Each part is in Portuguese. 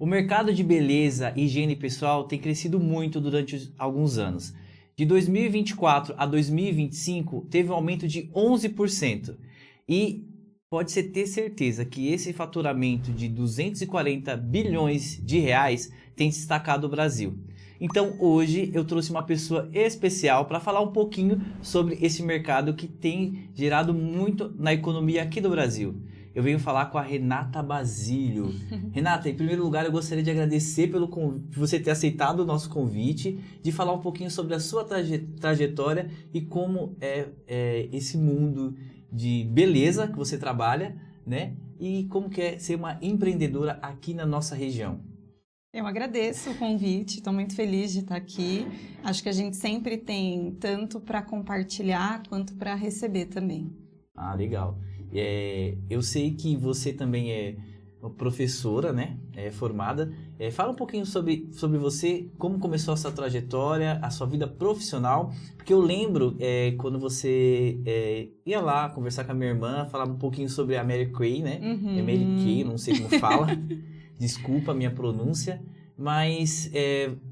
O mercado de beleza e higiene pessoal tem crescido muito durante alguns anos. De 2024 a 2025, teve um aumento de 11%. E pode-se ter certeza que esse faturamento de 240 bilhões de reais tem destacado o Brasil. Então hoje eu trouxe uma pessoa especial para falar um pouquinho sobre esse mercado que tem gerado muito na economia aqui do Brasil. Eu venho falar com a Renata Basílio. Renata, em primeiro lugar, eu gostaria de agradecer por você ter aceitado o nosso convite, de falar um pouquinho sobre a sua trajetória e como é esse mundo de beleza que você trabalha, né? E como que é ser uma empreendedora aqui na nossa região. Eu agradeço o convite, estou muito feliz de estar aqui. Acho que a gente sempre tem tanto para compartilhar quanto para receber também. Ah, legal. Eu sei que você também é uma professora, né? Formada. Fala um pouquinho sobre você, como começou a sua trajetória, a sua vida profissional. Porque eu lembro quando você ia lá conversar com a minha irmã, falar um pouquinho sobre a Mary Kay, né? Uhum. Mary Kay, não sei como fala. Desculpa a minha pronúncia. Mas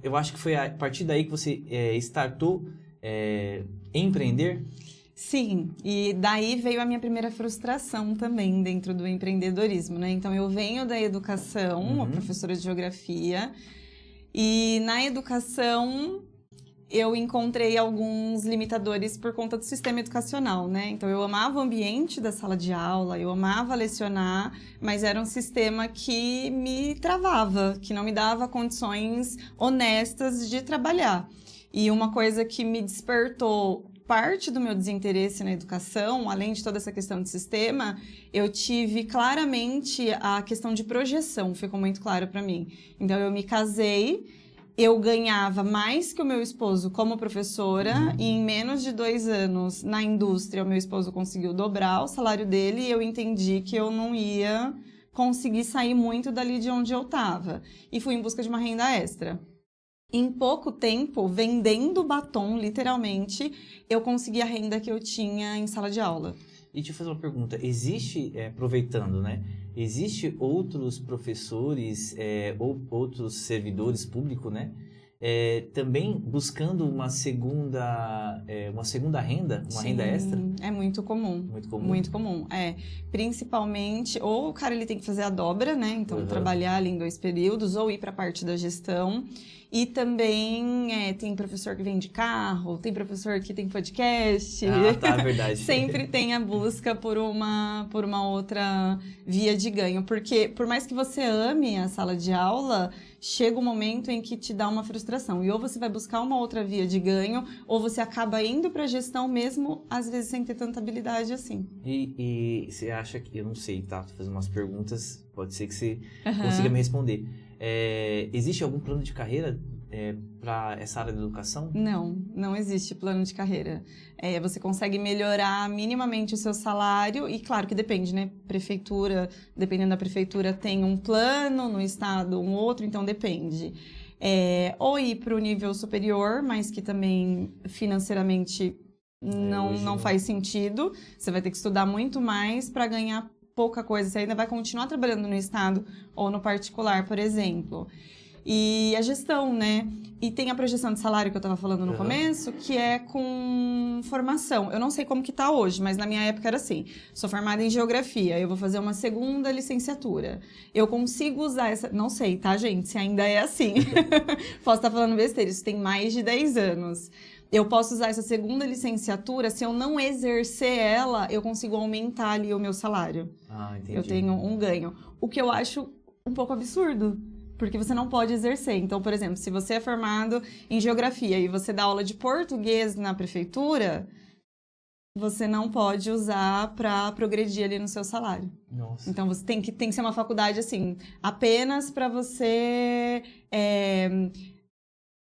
eu acho que foi a partir daí que você startou empreender. Sim, e daí veio a minha primeira frustração também dentro do empreendedorismo, né? Então, eu venho da educação, uma professora de geografia, e na educação eu encontrei alguns limitadores por conta do sistema educacional, né? Então, eu amava o ambiente da sala de aula, eu amava lecionar, mas era um sistema que me travava, que não me dava condições honestas de trabalhar. E uma coisa que me despertou parte do meu desinteresse na educação, além de toda essa questão de sistema, eu tive claramente a questão de projeção, ficou muito claro para mim. Então, eu me casei, eu ganhava mais que o meu esposo como professora, e em menos de 2 anos na indústria, o meu esposo conseguiu dobrar o salário dele, e eu entendi que eu não ia conseguir sair muito dali de onde eu estava. E fui em busca de uma renda extra. Em pouco tempo, vendendo batom, literalmente, eu consegui a renda que eu tinha em sala de aula. E te fazer uma pergunta, existe, aproveitando, né? Existe outros professores ou outros servidores públicos, né? Também buscando uma segunda renda, uma Sim, renda extra? É muito comum. Muito comum? Muito comum, Principalmente, ou o cara ele tem que fazer a dobra, né? Então, trabalhar ali em 2 períodos, ou ir para a parte da gestão. E também tem professor que vende carro, tem professor que tem podcast. Ah, tá, verdade. Sempre tem a busca por uma outra via de ganho. Porque, por mais que você ame a sala de aula, chega um momento em que te dá uma frustração. E ou você vai buscar uma outra via de ganho, ou você acaba indo para a gestão mesmo, às vezes sem ter tanta habilidade assim. E você acha que... Eu não sei, tá? Tô fazendo umas perguntas, pode ser que você consiga me responder. Existe algum plano de carreira para essa área da educação? Não existe plano de carreira. Você consegue melhorar minimamente o seu salário e, claro, que depende, né? Prefeitura, dependendo da prefeitura, tem um plano, no estado um outro, então depende. Ou ir para o nível superior, mas que também financeiramente não faz sentido. Você vai ter que estudar muito mais para ganhar pouca coisa. Você ainda vai continuar trabalhando no estado ou no particular, por exemplo. E a gestão, né? E tem a projeção de salário que eu estava falando no começo, que é com formação. Eu não sei como que tá hoje, mas na minha época era assim. Sou formada em geografia, eu vou fazer uma segunda licenciatura. Eu consigo usar essa... Não sei, tá, gente? Se ainda é assim. Posso estar falando besteira, isso tem mais de 10 anos. Eu posso usar essa segunda licenciatura, se eu não exercer ela, eu consigo aumentar ali o meu salário. Ah, entendi. Eu tenho um ganho. O que eu acho um pouco absurdo, porque você não pode exercer. Então, por exemplo, se você é formado em geografia e você dá aula de português na prefeitura, você não pode usar para progredir ali no seu salário. Nossa. Então, você tem que ser uma faculdade, assim, apenas para você...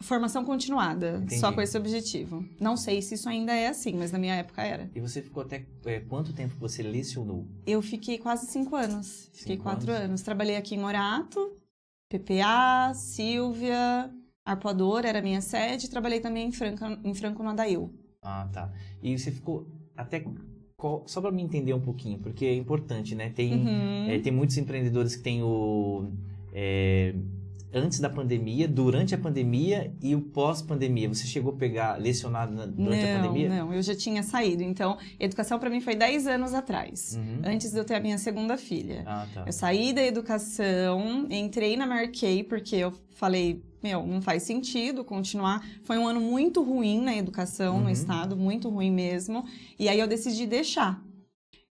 Formação continuada, Entendi. Só com esse objetivo. Não sei se isso ainda é assim, mas na minha época era. E você ficou até quanto tempo que você lecionou? Eu fiquei quase 5 anos. Fiquei 5 4 anos? anos. Trabalhei aqui em Morato, PPA, Sílvia, Arpoador era a minha sede. Trabalhei também em Franco no Adail. Ah, tá. E você ficou até... Só para me entender um pouquinho, porque é importante, né? Tem muitos empreendedores que têm antes da pandemia, durante a pandemia e o pós-pandemia. Você chegou a lecionar durante a pandemia? Não, eu já tinha saído. Então, educação para mim foi 10 anos atrás, antes de eu ter a minha segunda filha. Tá. Eu saí da educação, entrei na Marquei, porque eu falei, não faz sentido continuar. Foi um ano muito ruim na educação no estado, muito ruim mesmo. E aí eu decidi deixar.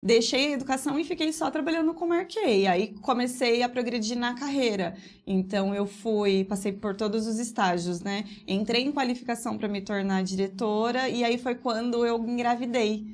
Deixei a educação e fiquei só trabalhando com Marquei. Aí comecei a progredir na carreira. Então eu passei por todos os estágios, né? Entrei em qualificação para me tornar diretora e aí foi quando eu engravidei.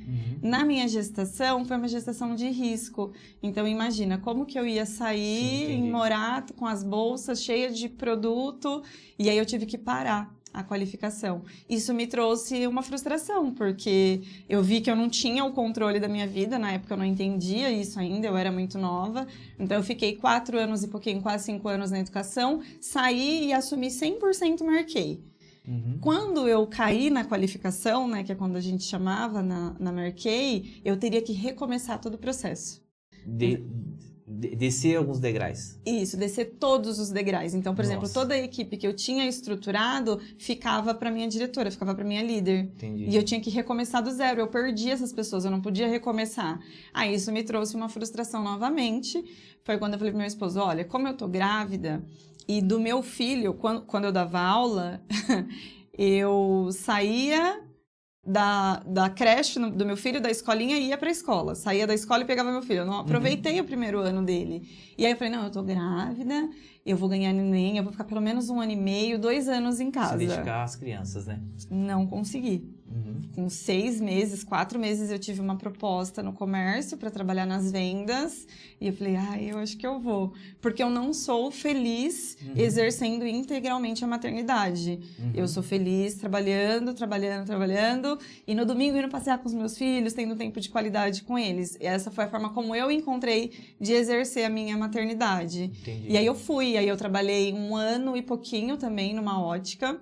Na minha gestação, foi uma gestação de risco. Então imagina, como que eu ia sair em Morato com as bolsas cheias de produto e aí eu tive que parar a qualificação. Isso me trouxe uma frustração, porque eu vi que eu não tinha o controle da minha vida, na época eu não entendia isso ainda, eu era muito nova, então eu fiquei 4 anos e pouquinho, quase 5 anos na educação, saí e assumi 100% Marquei. Quando eu caí na qualificação, né, que é quando a gente chamava na Marquei, eu teria que recomeçar todo o processo. Descer alguns degraus. Isso, descer todos os degraus. Então, por exemplo, toda a equipe que eu tinha estruturado ficava para minha diretora, ficava para minha líder. Entendi. E eu tinha que recomeçar do zero. Eu perdi essas pessoas, eu não podia recomeçar. Aí isso me trouxe uma frustração novamente. Foi quando eu falei pro meu esposo, olha, como eu tô grávida e do meu filho, quando eu dava aula, eu saía da creche do meu filho, da escolinha, e ia pra escola. Saía da escola e pegava meu filho. Eu não aproveitei o primeiro ano dele. E aí eu falei, não, eu tô grávida, eu vou ganhar neném, eu vou ficar pelo menos 1 ano e meio, 2 anos em casa. Se dedicar às crianças, né? Não consegui. Com 6 meses, 4 meses, eu tive uma proposta no comércio para trabalhar nas vendas. E eu falei, eu acho que eu vou. Porque eu não sou feliz exercendo integralmente a maternidade. Eu sou feliz trabalhando. E no domingo indo passear com os meus filhos, tendo tempo de qualidade com eles. E essa foi a forma como eu encontrei de exercer a minha maternidade. Entendi. E aí eu fui. Aí eu trabalhei 1 ano e pouquinho também numa ótica.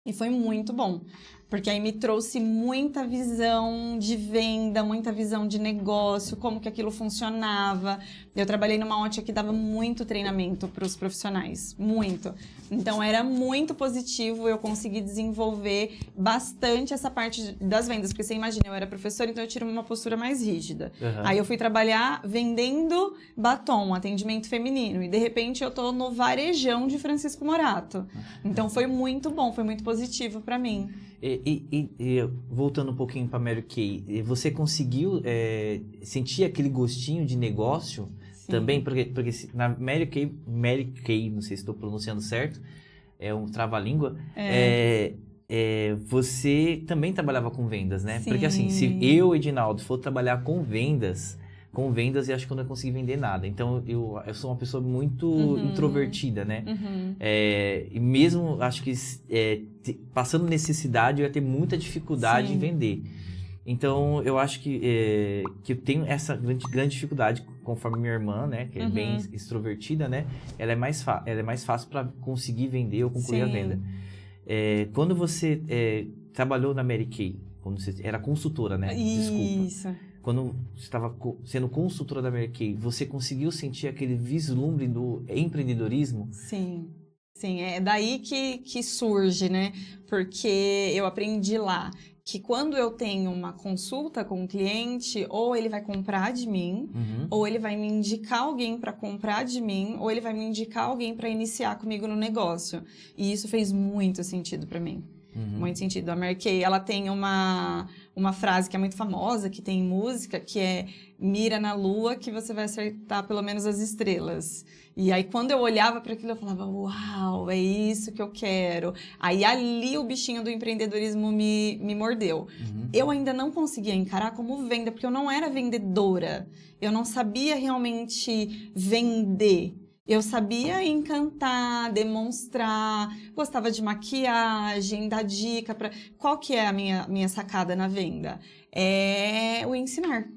E foi muito bom. Porque aí me trouxe muita visão de venda, muita visão de negócio, como que aquilo funcionava. Eu trabalhei numa ótica que dava muito treinamento para os profissionais, muito. Então era muito positivo, eu consegui desenvolver bastante essa parte das vendas. Porque você imagina, eu era professora, então eu tirei uma postura mais rígida. Aí eu fui trabalhar vendendo batom, atendimento feminino. E de repente eu tô no varejão de Francisco Morato. Então foi muito bom, foi muito positivo para mim. E voltando um pouquinho para Mary Kay, você conseguiu sentir aquele gostinho de negócio? Sim. Também? Porque na Mary Kay, não sei se estou pronunciando certo, é um trava-língua, você também trabalhava com vendas, né? Sim. Porque assim, se eu, Edinaldo, for trabalhar com vendas, eu acho que eu não consegui vender nada. Então, eu sou uma pessoa muito introvertida, né? E mesmo, acho que passando necessidade, eu ia ter muita dificuldade em vender. Então, eu acho que eu tenho essa grande dificuldade, conforme minha irmã, né? Que é bem extrovertida, né? Ela é mais fácil para conseguir vender ou concluir a venda. Quando você trabalhou na Mary Kay, quando você era consultora, né? Desculpa. Isso. Quando você estava sendo consultora da Mary Kay, você conseguiu sentir aquele vislumbre do empreendedorismo? Sim, é daí que surge, né? Porque eu aprendi lá que quando eu tenho uma consulta com um cliente, ou ele vai comprar de mim, ou ele vai me indicar alguém para comprar de mim, ou ele vai me indicar alguém para iniciar comigo no negócio. E isso fez muito sentido para mim. Muito sentido. A Mary Kay, ela tem uma frase que é muito famosa, que tem em música, que é: mira na lua que você vai acertar pelo menos as estrelas. E aí, quando eu olhava para aquilo, eu falava, uau, é isso que eu quero. Aí, ali, o bichinho do empreendedorismo me mordeu. Eu ainda não conseguia encarar como venda, porque eu não era vendedora. Eu não sabia realmente vender. Eu sabia encantar, demonstrar, gostava de maquiagem, dar dica para... Qual que é a minha sacada na venda? É o ensinar.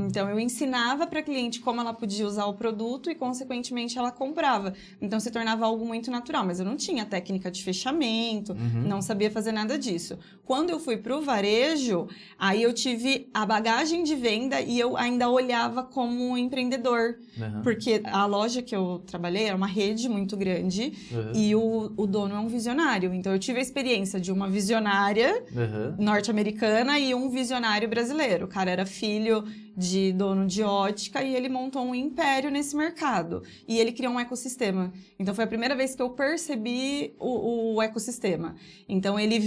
Então, eu ensinava para a cliente como ela podia usar o produto e, consequentemente, ela comprava. Então, se tornava algo muito natural. Mas eu não tinha técnica de fechamento, não sabia fazer nada disso. Quando eu fui para o varejo, aí eu tive a bagagem de venda e eu ainda olhava como empreendedor. Porque a loja que eu trabalhei era uma rede muito grande e o dono é um visionário. Então, eu tive a experiência de uma visionária norte-americana e um visionário brasileiro. O cara era filho de dono de ótica e ele montou um império nesse mercado. E ele criou um ecossistema. Então, foi a primeira vez que eu percebi o ecossistema. Então, ele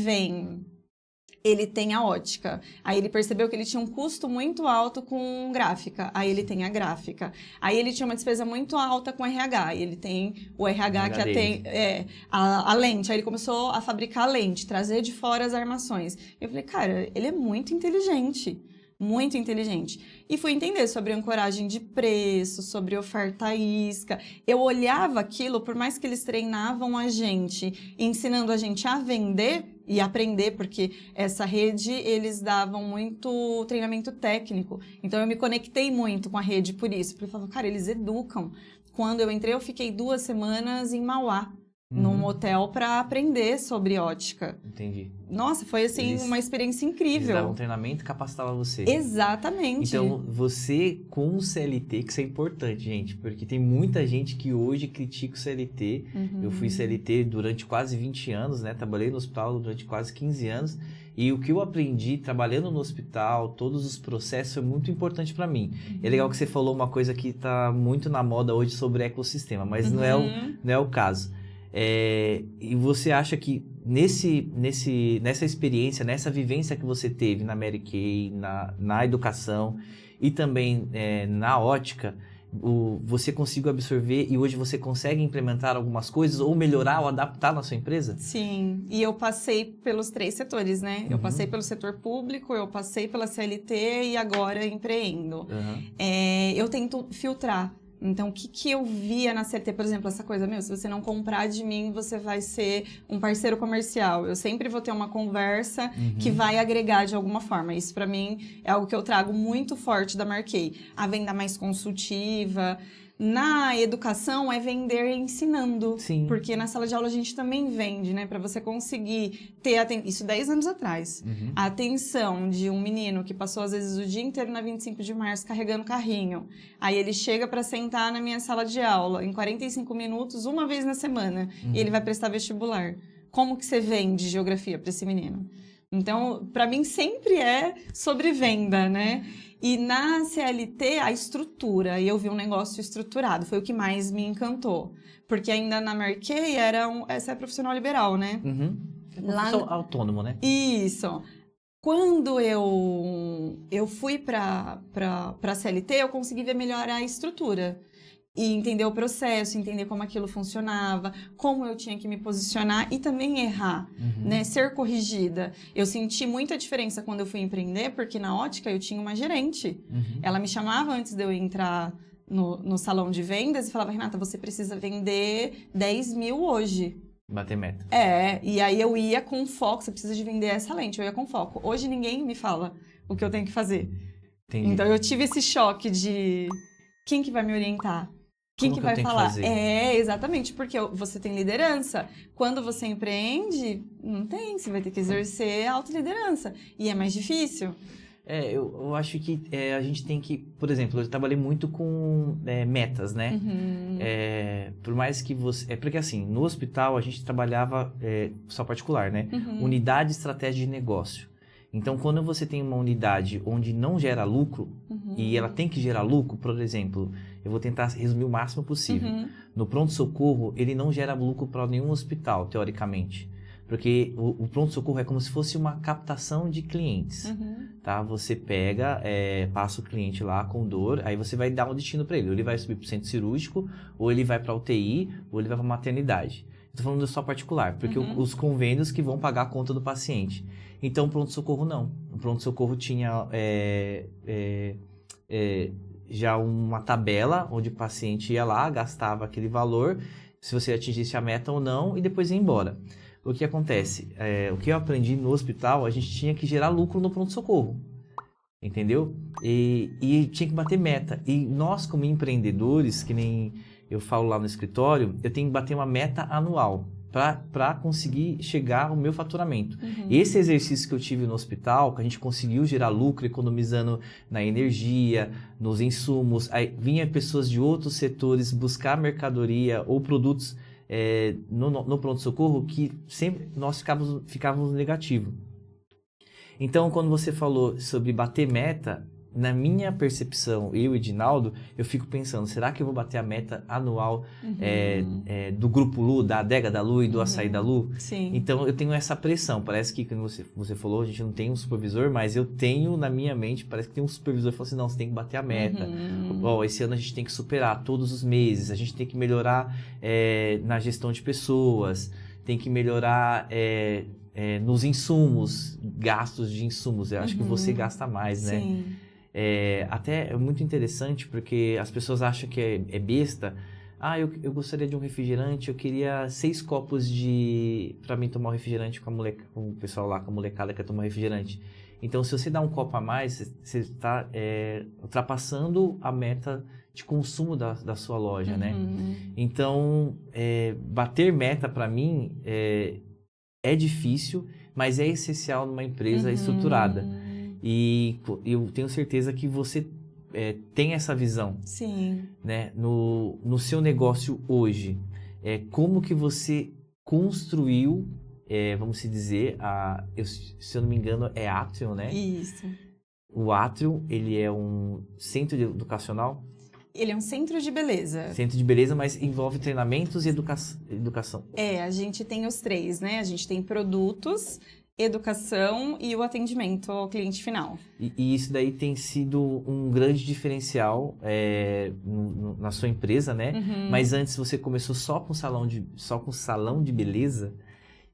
tem a ótica. Aí ele percebeu que ele tinha um custo muito alto com gráfica. Aí ele tem a gráfica. Aí ele tinha uma despesa muito alta com RH. E ele tem o RH que atende a lente. Aí ele começou a fabricar a lente, trazer de fora as armações. Eu falei, cara, ele é muito inteligente. Muito inteligente. E fui entender sobre ancoragem de preço, sobre oferta isca. Eu olhava aquilo, por mais que eles treinavam a gente, ensinando a gente a vender e aprender, porque essa rede, eles davam muito treinamento técnico. Então, eu me conectei muito com a rede por isso. Porque eu falava, cara, eles educam. Quando eu entrei, eu fiquei 2 semanas em Mauá, num hotel, para aprender sobre ótica. Entendi. Nossa, foi assim uma experiência incrível. Eles davam um treinamento e capacitavam você. Exatamente. Então, você com o CLT, que isso é importante, gente, porque tem muita gente que hoje critica o CLT. Eu fui CLT durante quase 20 anos, né? Trabalhei no hospital durante quase 15 anos. E o que eu aprendi trabalhando no hospital, todos os processos, foi muito importante para mim. É legal que você falou uma coisa que está muito na moda hoje sobre ecossistema, mas não é o caso. E você acha que nessa experiência, nessa vivência que você teve na Mary Kay, na educação e também na ótica, você conseguiu absorver e hoje você consegue implementar algumas coisas ou melhorar ou adaptar na sua empresa? Sim, e eu passei pelos 3 setores, né? Eu passei pelo setor público, eu passei pela CLT e agora empreendo. Eu tento filtrar. Então, o que eu via na CLT, por exemplo, essa coisa, se você não comprar de mim, você vai ser um parceiro comercial. Eu sempre vou ter uma conversa que vai agregar de alguma forma. Isso, para mim, é algo que eu trago muito forte da Marquei. A venda mais consultiva. Na educação, é vender ensinando. Sim. Porque na sala de aula a gente também vende, né? Para você conseguir ter isso 10 anos atrás. A atenção de um menino que passou, às vezes, o dia inteiro na 25 de março carregando carrinho. Aí ele chega para sentar na minha sala de aula em 45 minutos, uma vez na semana. E ele vai prestar vestibular. Como que você vende geografia para esse menino? Então, para mim, sempre é sobre venda, né? E na CLT, a estrutura, e eu vi um negócio estruturado, foi o que mais me encantou. Porque ainda na Marquei, essa é profissional liberal, né? Profissional autônomo, né? Isso. Quando eu fui para a CLT, eu consegui ver melhor a estrutura. E entender o processo, entender como aquilo funcionava, como eu tinha que me posicionar e também errar, né? Ser corrigida. Eu senti muita diferença quando eu fui empreender, porque na ótica eu tinha uma gerente. Ela me chamava antes de eu entrar no salão de vendas e falava, Renata, você precisa vender 10 mil hoje. Bater meta. E aí eu ia com foco, você precisa de vender essa lente, eu ia com foco. Hoje ninguém me fala o que eu tenho que fazer. Entendi. Então eu tive esse choque de quem que vai me orientar? Quem que vai falar? Exatamente, porque você tem liderança. Quando você empreende, não tem, você vai ter que exercer a autoliderança. E é mais difícil. Eu acho que a gente tem que... Por exemplo, eu trabalhei muito com metas, né? Por mais que você... porque assim, no hospital a gente trabalhava só particular, né? Unidade de estratégia de negócio. Então, quando você tem uma unidade onde não gera lucro, e ela tem que gerar lucro, por exemplo, eu vou tentar resumir o máximo possível. No pronto-socorro, ele não gera lucro para nenhum hospital, teoricamente. Porque o pronto-socorro é como se fosse uma captação de clientes. Tá? Você pega, passa o cliente lá com dor, aí você vai dar um destino para ele. Ou ele vai subir para o centro cirúrgico, ou ele vai para a UTI, ou ele vai para a maternidade. Estou falando só particular, porque os convênios que vão pagar a conta do paciente. Então, o pronto-socorro não. O pronto-socorro tinha já uma tabela onde o paciente ia lá, gastava aquele valor, se você atingisse a meta ou não, e depois ia embora. O que acontece? O que eu aprendi no hospital, a gente tinha que gerar lucro no pronto-socorro. entendeu? E tinha que bater meta. E nós, como empreendedores, que nem eu falo lá no escritório, eu tenho que bater uma meta anual para conseguir chegar ao meu faturamento. Esse exercício que eu tive no hospital, que a gente conseguiu gerar lucro economizando na energia, nos insumos, aí vinha pessoas de outros setores buscar mercadoria ou produtos no pronto-socorro que sempre nós ficávamos negativo. Então, quando você falou sobre bater meta, na minha percepção, eu e Edinaldo, eu fico pensando, será que eu vou bater a meta anual do Grupo Lu, da Adega da Lu e do Açaí da Lu? Sim. Então, eu tenho essa pressão. Parece que, quando você falou, a gente não tem um supervisor, mas eu tenho na minha mente, parece que tem um supervisor que fala assim, não, você tem que bater a meta. Esse ano a gente tem que superar todos os meses, a gente tem que melhorar na gestão de pessoas, tem que melhorar... nos insumos, gastos de insumos. Eu acho que você gasta mais, né? Sim. Até é muito interessante porque as pessoas acham que é besta. Eu gostaria de um refrigerante, eu queria 6 copos para mim tomar um refrigerante com o pessoal lá, com a molecada que quer tomar refrigerante. Então, se você dá um copo a mais, você está ultrapassando a meta de consumo da sua loja, né? Então, bater meta para mim é difícil, mas é essencial numa empresa estruturada. E eu tenho certeza que você tem essa visão. Sim. Né? No seu negócio hoje, como que você construiu, vamos dizer, se eu não me engano, é Atrium, né? Isso. O Atrium, ele é um centro educacional? Ele é um centro de beleza. Centro de beleza, mas envolve treinamentos e educação. A gente tem os 3, né? A gente tem produtos, educação e o atendimento ao cliente final. E isso daí tem sido um grande diferencial na sua empresa, né? Mas antes você começou só com salão de beleza.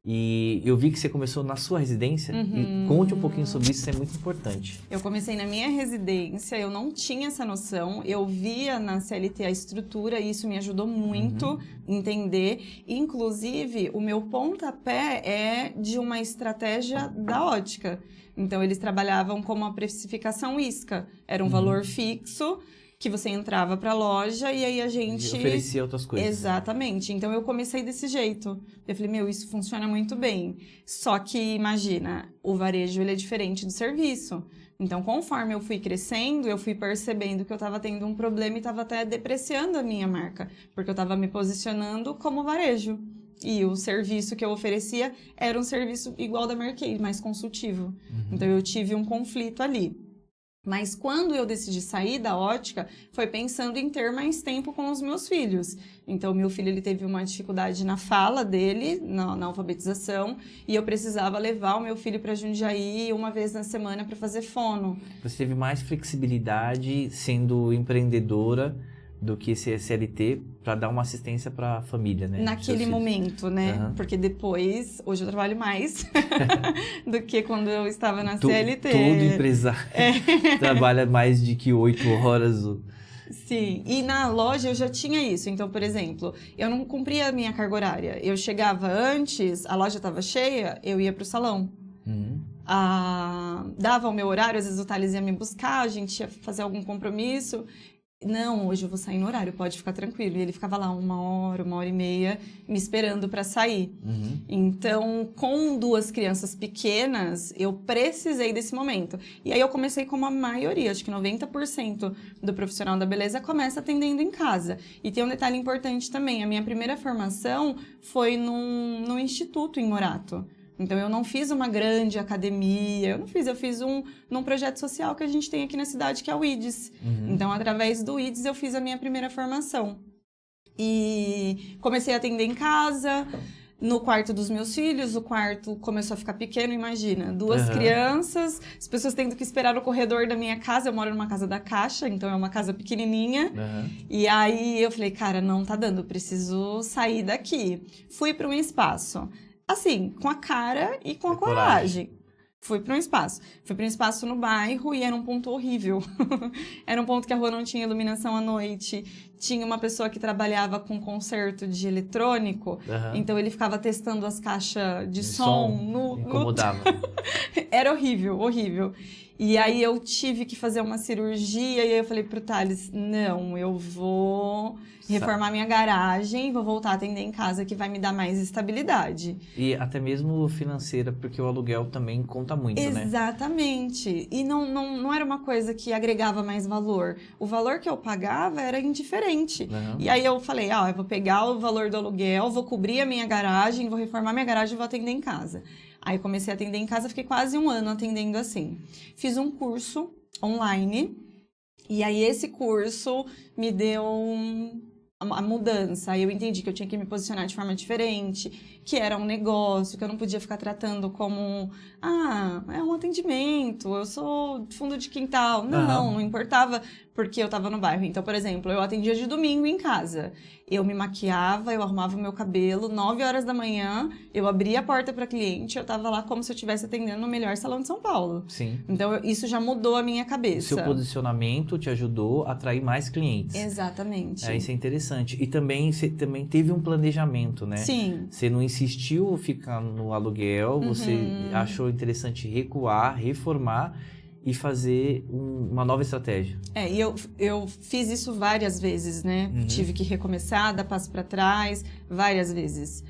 E eu vi que você começou na sua residência. E conte um pouquinho sobre isso é muito importante. Eu comecei na minha residência, eu não tinha essa noção. Eu via na CLT a estrutura e isso me ajudou muito a entender. Inclusive, o meu pontapé é de uma estratégia da ótica. Então, eles trabalhavam como a precificação isca. Era um valor fixo que você entrava para a loja e aí a gente... oferecia outras coisas. Exatamente. Então, eu comecei desse jeito. Eu falei, isso funciona muito bem. Só que, imagina, o varejo ele é diferente do serviço. Então, conforme eu fui crescendo, eu fui percebendo que eu estava tendo um problema e estava até depreciando a minha marca, porque eu estava me posicionando como varejo. E o serviço que eu oferecia era um serviço igual da Mercado, mais consultivo. Então, eu tive um conflito ali. Mas quando eu decidi sair da ótica, foi pensando em ter mais tempo com os meus filhos. Então, meu filho ele teve uma dificuldade na fala dele, na alfabetização, e eu precisava levar o meu filho para Jundiaí uma vez na semana para fazer fono. Você teve mais flexibilidade sendo empreendedora do que ser CLT para dar uma assistência para a família, né? Naquele momento, né? Porque depois, hoje eu trabalho mais do que quando eu estava na CLT. Todo empresário trabalha mais de que 8 horas. Sim, e na loja eu já tinha isso. Então, por exemplo, eu não cumpria a minha carga horária. Eu chegava antes, a loja estava cheia, eu ia para o salão. Dava o meu horário, às vezes o Thales ia me buscar, a gente ia fazer algum compromisso. Não, hoje eu vou sair no horário, pode ficar tranquilo. E ele ficava lá 1h, 1h30, me esperando para sair. Então, com 2 crianças pequenas, eu precisei desse momento. E aí eu comecei como a maioria, acho que 90% do profissional da beleza começa atendendo em casa. E tem um detalhe importante também, a minha primeira formação foi num instituto em Morato. Então, eu não fiz uma grande academia, eu fiz num projeto social que a gente tem aqui na cidade, que é o IDES. Então, através do IDES, eu fiz a minha primeira formação. E comecei a atender em casa, no quarto dos meus filhos, o quarto começou a ficar pequeno, imagina. 2 crianças, as pessoas tendo que esperar no corredor da minha casa, eu moro numa casa da Caixa, então é uma casa pequenininha. E aí, eu falei, cara, não tá dando, eu preciso sair daqui. Fui para um espaço. Assim, com a cara e com a coragem. Fui para um espaço no bairro e era um ponto horrível. Era um ponto que a rua não tinha iluminação à noite. Tinha uma pessoa que trabalhava com conserto de eletrônico. Então, ele ficava testando as caixas de som. Incomodava. Era horrível, horrível. E aí eu tive que fazer uma cirurgia e aí eu falei pro Thales, não, eu vou reformar minha garagem, vou voltar a atender em casa que vai me dar mais estabilidade. E até mesmo financeira, porque o aluguel também conta muito, né? Exatamente. E não era uma coisa que agregava mais valor. O valor que eu pagava era indiferente. Uhum. E aí eu falei, eu vou pegar o valor do aluguel, vou cobrir a minha garagem, vou reformar minha garagem e vou atender em casa. Aí comecei a atender em casa, fiquei quase 1 ano atendendo assim. Fiz um curso online e aí esse curso me deu a mudança. Aí eu entendi que eu tinha que me posicionar de forma diferente, que era um negócio, que eu não podia ficar tratando como, é um atendimento, eu sou fundo de quintal. Não importava porque eu estava no bairro. Então, por exemplo, eu atendia de domingo em casa. Eu me maquiava, eu arrumava o meu cabelo, 9 horas da manhã, eu abria a porta para cliente, eu estava lá como se eu estivesse atendendo no melhor salão de São Paulo. Sim. Então, isso já mudou a minha cabeça. O seu posicionamento te ajudou a atrair mais clientes. Exatamente. Isso é interessante. E também, você também teve um planejamento, né? Sim. Você não insistiu ficar no aluguel, você achou interessante recuar, reformar e fazer uma nova estratégia. E eu fiz isso várias vezes, né? Tive que recomeçar, dar passo para trás, várias vezes.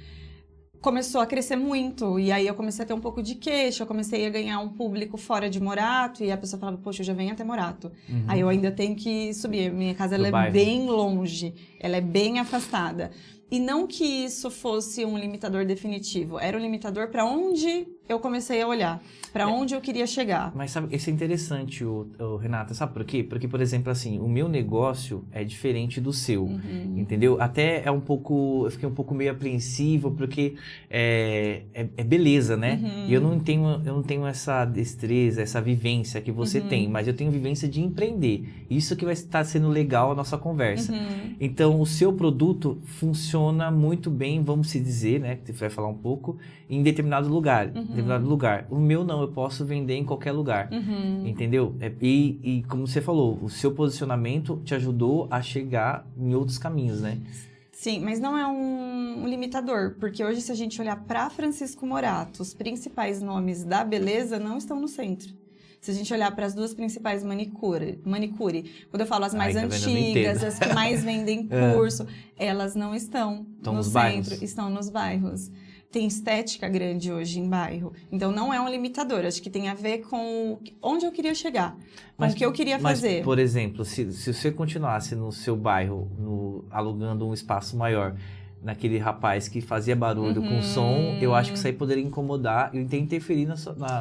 Começou a crescer muito, e aí eu comecei a ter um pouco de queixa, eu comecei a ganhar um público fora de Morato, e a pessoa falava, poxa, eu já venho até Morato. Aí eu ainda tenho que subir, minha casa ela é bem longe, ela é bem afastada. E não que isso fosse um limitador definitivo, era um limitador para onde eu comecei a olhar, para onde eu queria chegar. Mas sabe, isso é interessante, Renata, sabe por quê? Porque, por exemplo, assim, o meu negócio é diferente do seu, entendeu? Até eu fiquei um pouco meio apreensivo, porque é beleza, né? E eu não tenho essa destreza, essa vivência que você tem, mas eu tenho vivência de empreender. Isso que vai estar sendo legal a nossa conversa. Então, o seu produto funciona muito bem, vamos se dizer, né? Que você vai falar um pouco, em determinado lugar. O meu não, eu posso vender em qualquer lugar, entendeu? E como você falou, o seu posicionamento te ajudou a chegar em outros caminhos, né? Sim, mas não é um limitador, porque hoje se a gente olhar para Francisco Morato, os principais nomes da beleza não estão no centro. Se a gente olhar para as 2 principais manicure, quando eu falo as mais antigas, as que mais vendem curso, elas não estão no centro, estão nos bairros. Tem estética grande hoje em bairro. Então, não é um limitador. Acho que tem a ver com onde eu queria chegar, com o que eu queria fazer. Por exemplo, se você continuasse no seu bairro, alugando um espaço maior, naquele rapaz que fazia barulho com som, eu acho que isso aí poderia incomodar e interferir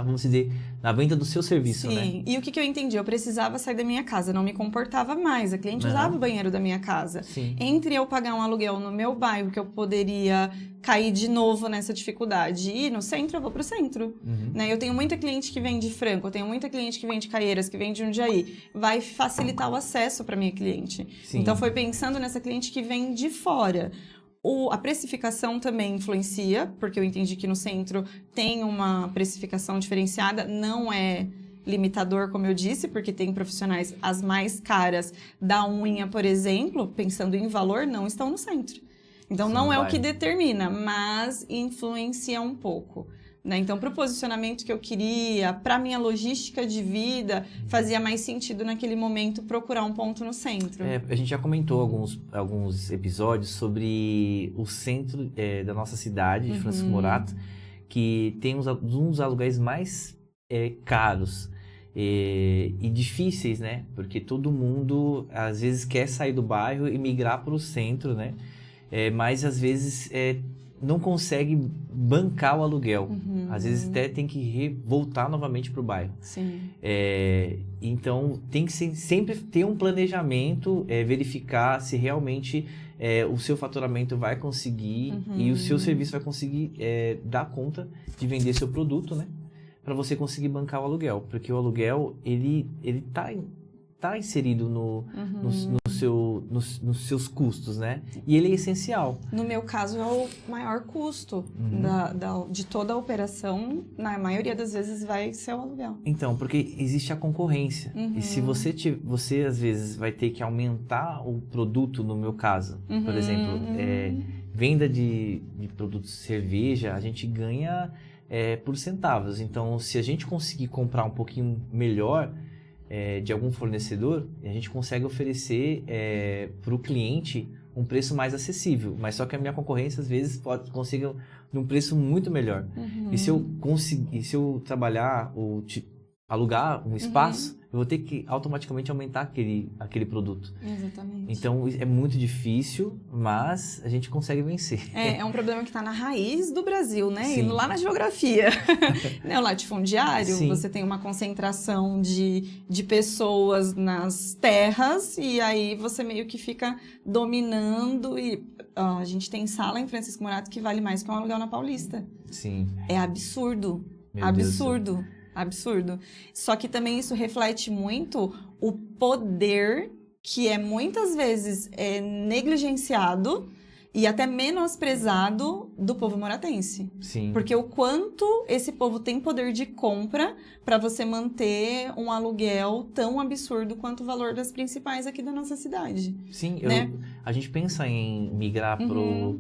vamos dizer, na venda do seu serviço, né? Sim, e o que eu entendi? Eu precisava sair da minha casa, não me comportava mais. A cliente usava o banheiro da minha casa. Sim. Entre eu pagar um aluguel no meu bairro, que eu poderia cair de novo nessa dificuldade, e ir no centro, eu vou pro centro. Né? Eu tenho muita cliente que vem de Franco, eu tenho muita cliente que vem de Caieiras, que vem de Jundiaí. Vai facilitar o acesso para minha cliente. Sim. Então, foi pensando nessa cliente que vem de fora. A precificação também influencia, porque eu entendi que no centro tem uma precificação diferenciada, não é limitador, como eu disse, porque tem profissionais, as mais caras da unha, por exemplo, pensando em valor, não estão no centro. Então, não é o que determina, mas influencia um pouco. Né? Então, para o posicionamento que eu queria, para a minha logística de vida, fazia mais sentido naquele momento procurar um ponto no centro. A gente já comentou alguns episódios sobre o centro da nossa cidade, de Francisco Morato, que tem uns dos aluguéis mais caros e difíceis, né? Porque todo mundo, às vezes, quer sair do bairro e migrar para o centro, né? Mas, às vezes, não consegue bancar o aluguel. Às vezes até tem que voltar novamente para o bairro. Sim. Então, tem que sempre ter um planejamento, verificar se realmente o seu faturamento vai conseguir e o seu serviço vai conseguir dar conta de vender seu produto, né? Para você conseguir bancar o aluguel. Porque o aluguel, ele tá inserido nos seus custos, né? E ele é essencial. No meu caso, é o maior custo de toda a operação. Na maioria das vezes vai ser o aluguel. Então, porque existe a concorrência. E se você às vezes vai ter que aumentar o produto, no meu caso, por exemplo, venda de produtos de cerveja, a gente ganha por centavos. Então, se a gente conseguir comprar um pouquinho melhor de algum fornecedor, a gente consegue oferecer para o cliente um preço mais acessível. Mas só que a minha concorrência, às vezes, consiga um preço muito melhor. Uhum. E se eu trabalhar ou alugar um espaço, eu vou ter que automaticamente aumentar aquele produto. Exatamente. Então, é muito difícil, mas a gente consegue vencer. É um problema que está na raiz do Brasil, né? Sim. Indo lá na geografia. Né? O latifundiário, Sim. você tem uma concentração de pessoas nas terras e aí você meio que fica dominando e a gente tem sala em Francisco Morato que vale mais que um aluguel na Paulista. Sim. É absurdo. Meu Absurdo. Deus. Absurdo. Só que também isso reflete muito o poder que é muitas vezes negligenciado e até menosprezado do povo moratense. Sim. Porque o quanto esse povo tem poder de compra para você manter um aluguel tão absurdo quanto o valor das principais aqui da nossa cidade. Sim, né? A gente pensa em migrar pro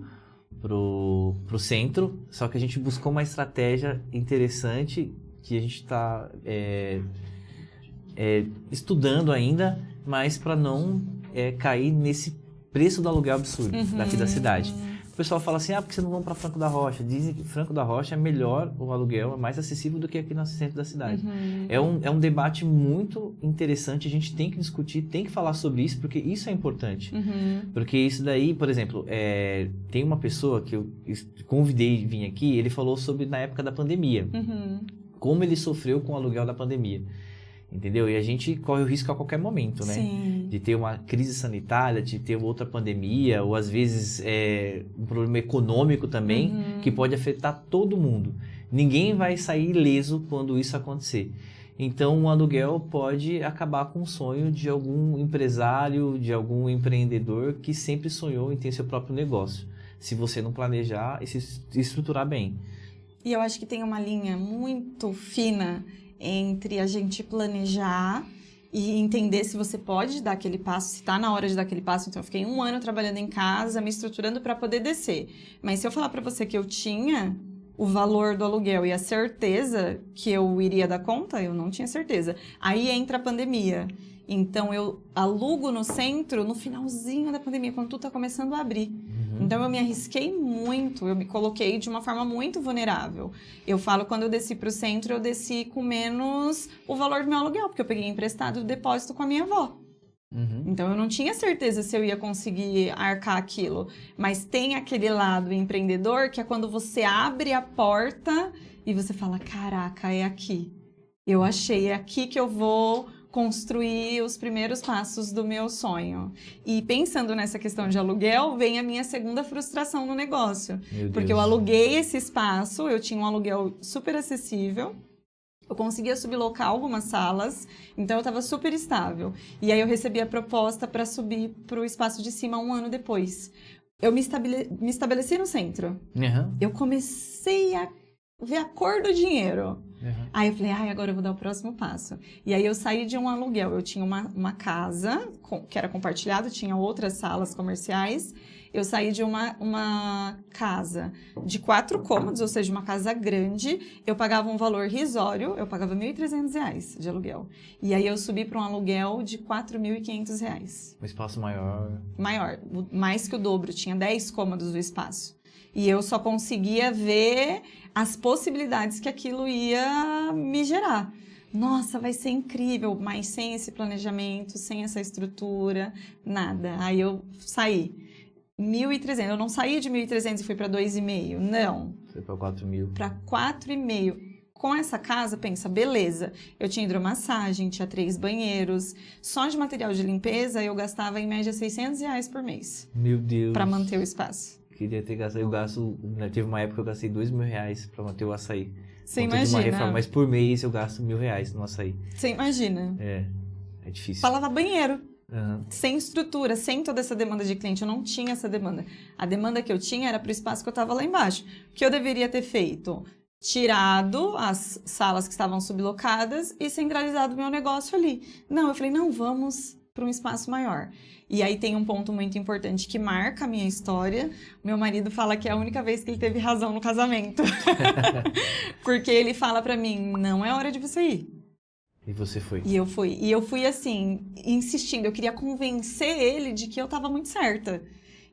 centro, só que a gente buscou uma estratégia interessante que a gente está estudando ainda, mas para não cair nesse preço do aluguel absurdo daqui da cidade. O pessoal fala assim, porque vocês não vão para Franco da Rocha? Dizem que Franco da Rocha é melhor, o aluguel é mais acessível do que aqui no centro da cidade. É um debate muito interessante, a gente tem que discutir, tem que falar sobre isso, porque isso é importante. Porque isso daí, por exemplo, tem uma pessoa que eu convidei vir aqui, ele falou sobre na época da pandemia. Como ele sofreu com o aluguel da pandemia, entendeu? E a gente corre o risco a qualquer momento, né? Sim. De ter uma crise sanitária, de ter outra pandemia, ou às vezes um problema econômico também, que pode afetar todo mundo. Ninguém vai sair ileso quando isso acontecer. Então, o aluguel pode acabar com o sonho de algum empresário, de algum empreendedor que sempre sonhou em ter seu próprio negócio, se você não planejar e se estruturar bem. E eu acho que tem uma linha muito fina entre a gente planejar e entender se você pode dar aquele passo, se está na hora de dar aquele passo. Então, eu fiquei 1 ano trabalhando em casa, me estruturando para poder descer. Mas se eu falar para você que eu tinha o valor do aluguel e a certeza que eu iria dar conta, eu não tinha certeza. Aí entra a pandemia. Então, eu alugo no centro no finalzinho da pandemia, quando tudo está começando a abrir. Então, eu me arrisquei muito, eu me coloquei de uma forma muito vulnerável. Eu falo, quando eu desci para o centro, eu desci com menos o valor do meu aluguel, porque eu peguei emprestado o depósito com a minha avó. Então, eu não tinha certeza se eu ia conseguir arcar aquilo. Mas tem aquele lado empreendedor, que é quando você abre a porta e você fala, caraca, é aqui. Eu achei, é aqui que eu vou construir os primeiros passos do meu sonho. E pensando nessa questão de aluguel, vem a minha segunda frustração no negócio. Porque eu aluguei esse espaço, eu tinha um aluguel super acessível, eu conseguia sublocar algumas salas, então eu estava super estável. E aí eu recebi a proposta para subir para o espaço de cima 1 ano depois. Eu me estabeleci no centro. Eu comecei a ver a cor do dinheiro. Aí eu falei, agora eu vou dar o próximo passo. E aí eu saí de um aluguel. Eu tinha uma casa que era compartilhada, tinha outras salas comerciais. Eu saí de uma casa de 4 cômodos, ou seja, uma casa grande. Eu pagava um valor risório, eu pagava R$ 1.300 de aluguel. E aí eu subi para um aluguel de R$ 4.500. Um espaço maior. Maior, mais que o dobro. Tinha 10 cômodos o espaço. E eu só conseguia ver as possibilidades que aquilo ia me gerar. Nossa, vai ser incrível, mas sem esse planejamento, sem essa estrutura, nada. Aí eu saí. 1.300. Eu não saí de 1.300 e fui para 2.500. Não. Foi para 4.000. Para 4.500. Com essa casa, pensa, beleza. Eu tinha hidromassagem, tinha 3 banheiros. Só de material de limpeza, eu gastava em média R$600 por mês. Meu Deus. Para manter o espaço. Queria ter gastado, teve uma época que eu gastei R$2.000 para manter o açaí. Você imagina. Reforma, mas por mês eu gasto R$1.000 no açaí. Você imagina. É difícil. Para lavar banheiro. Sem estrutura, sem toda essa demanda de cliente, eu não tinha essa demanda. A demanda que eu tinha era para o espaço que eu estava lá embaixo. O que eu deveria ter feito? Tirado as salas que estavam sublocadas e centralizado o meu negócio ali. Não, eu falei, não, vamos para um espaço maior. E aí tem um ponto muito importante que marca a minha história. Meu marido fala que é a única vez que ele teve razão no casamento. Porque ele fala para mim, não é hora de você ir. E você foi? E eu fui. E eu fui assim, insistindo. Eu queria convencer ele de que eu estava muito certa.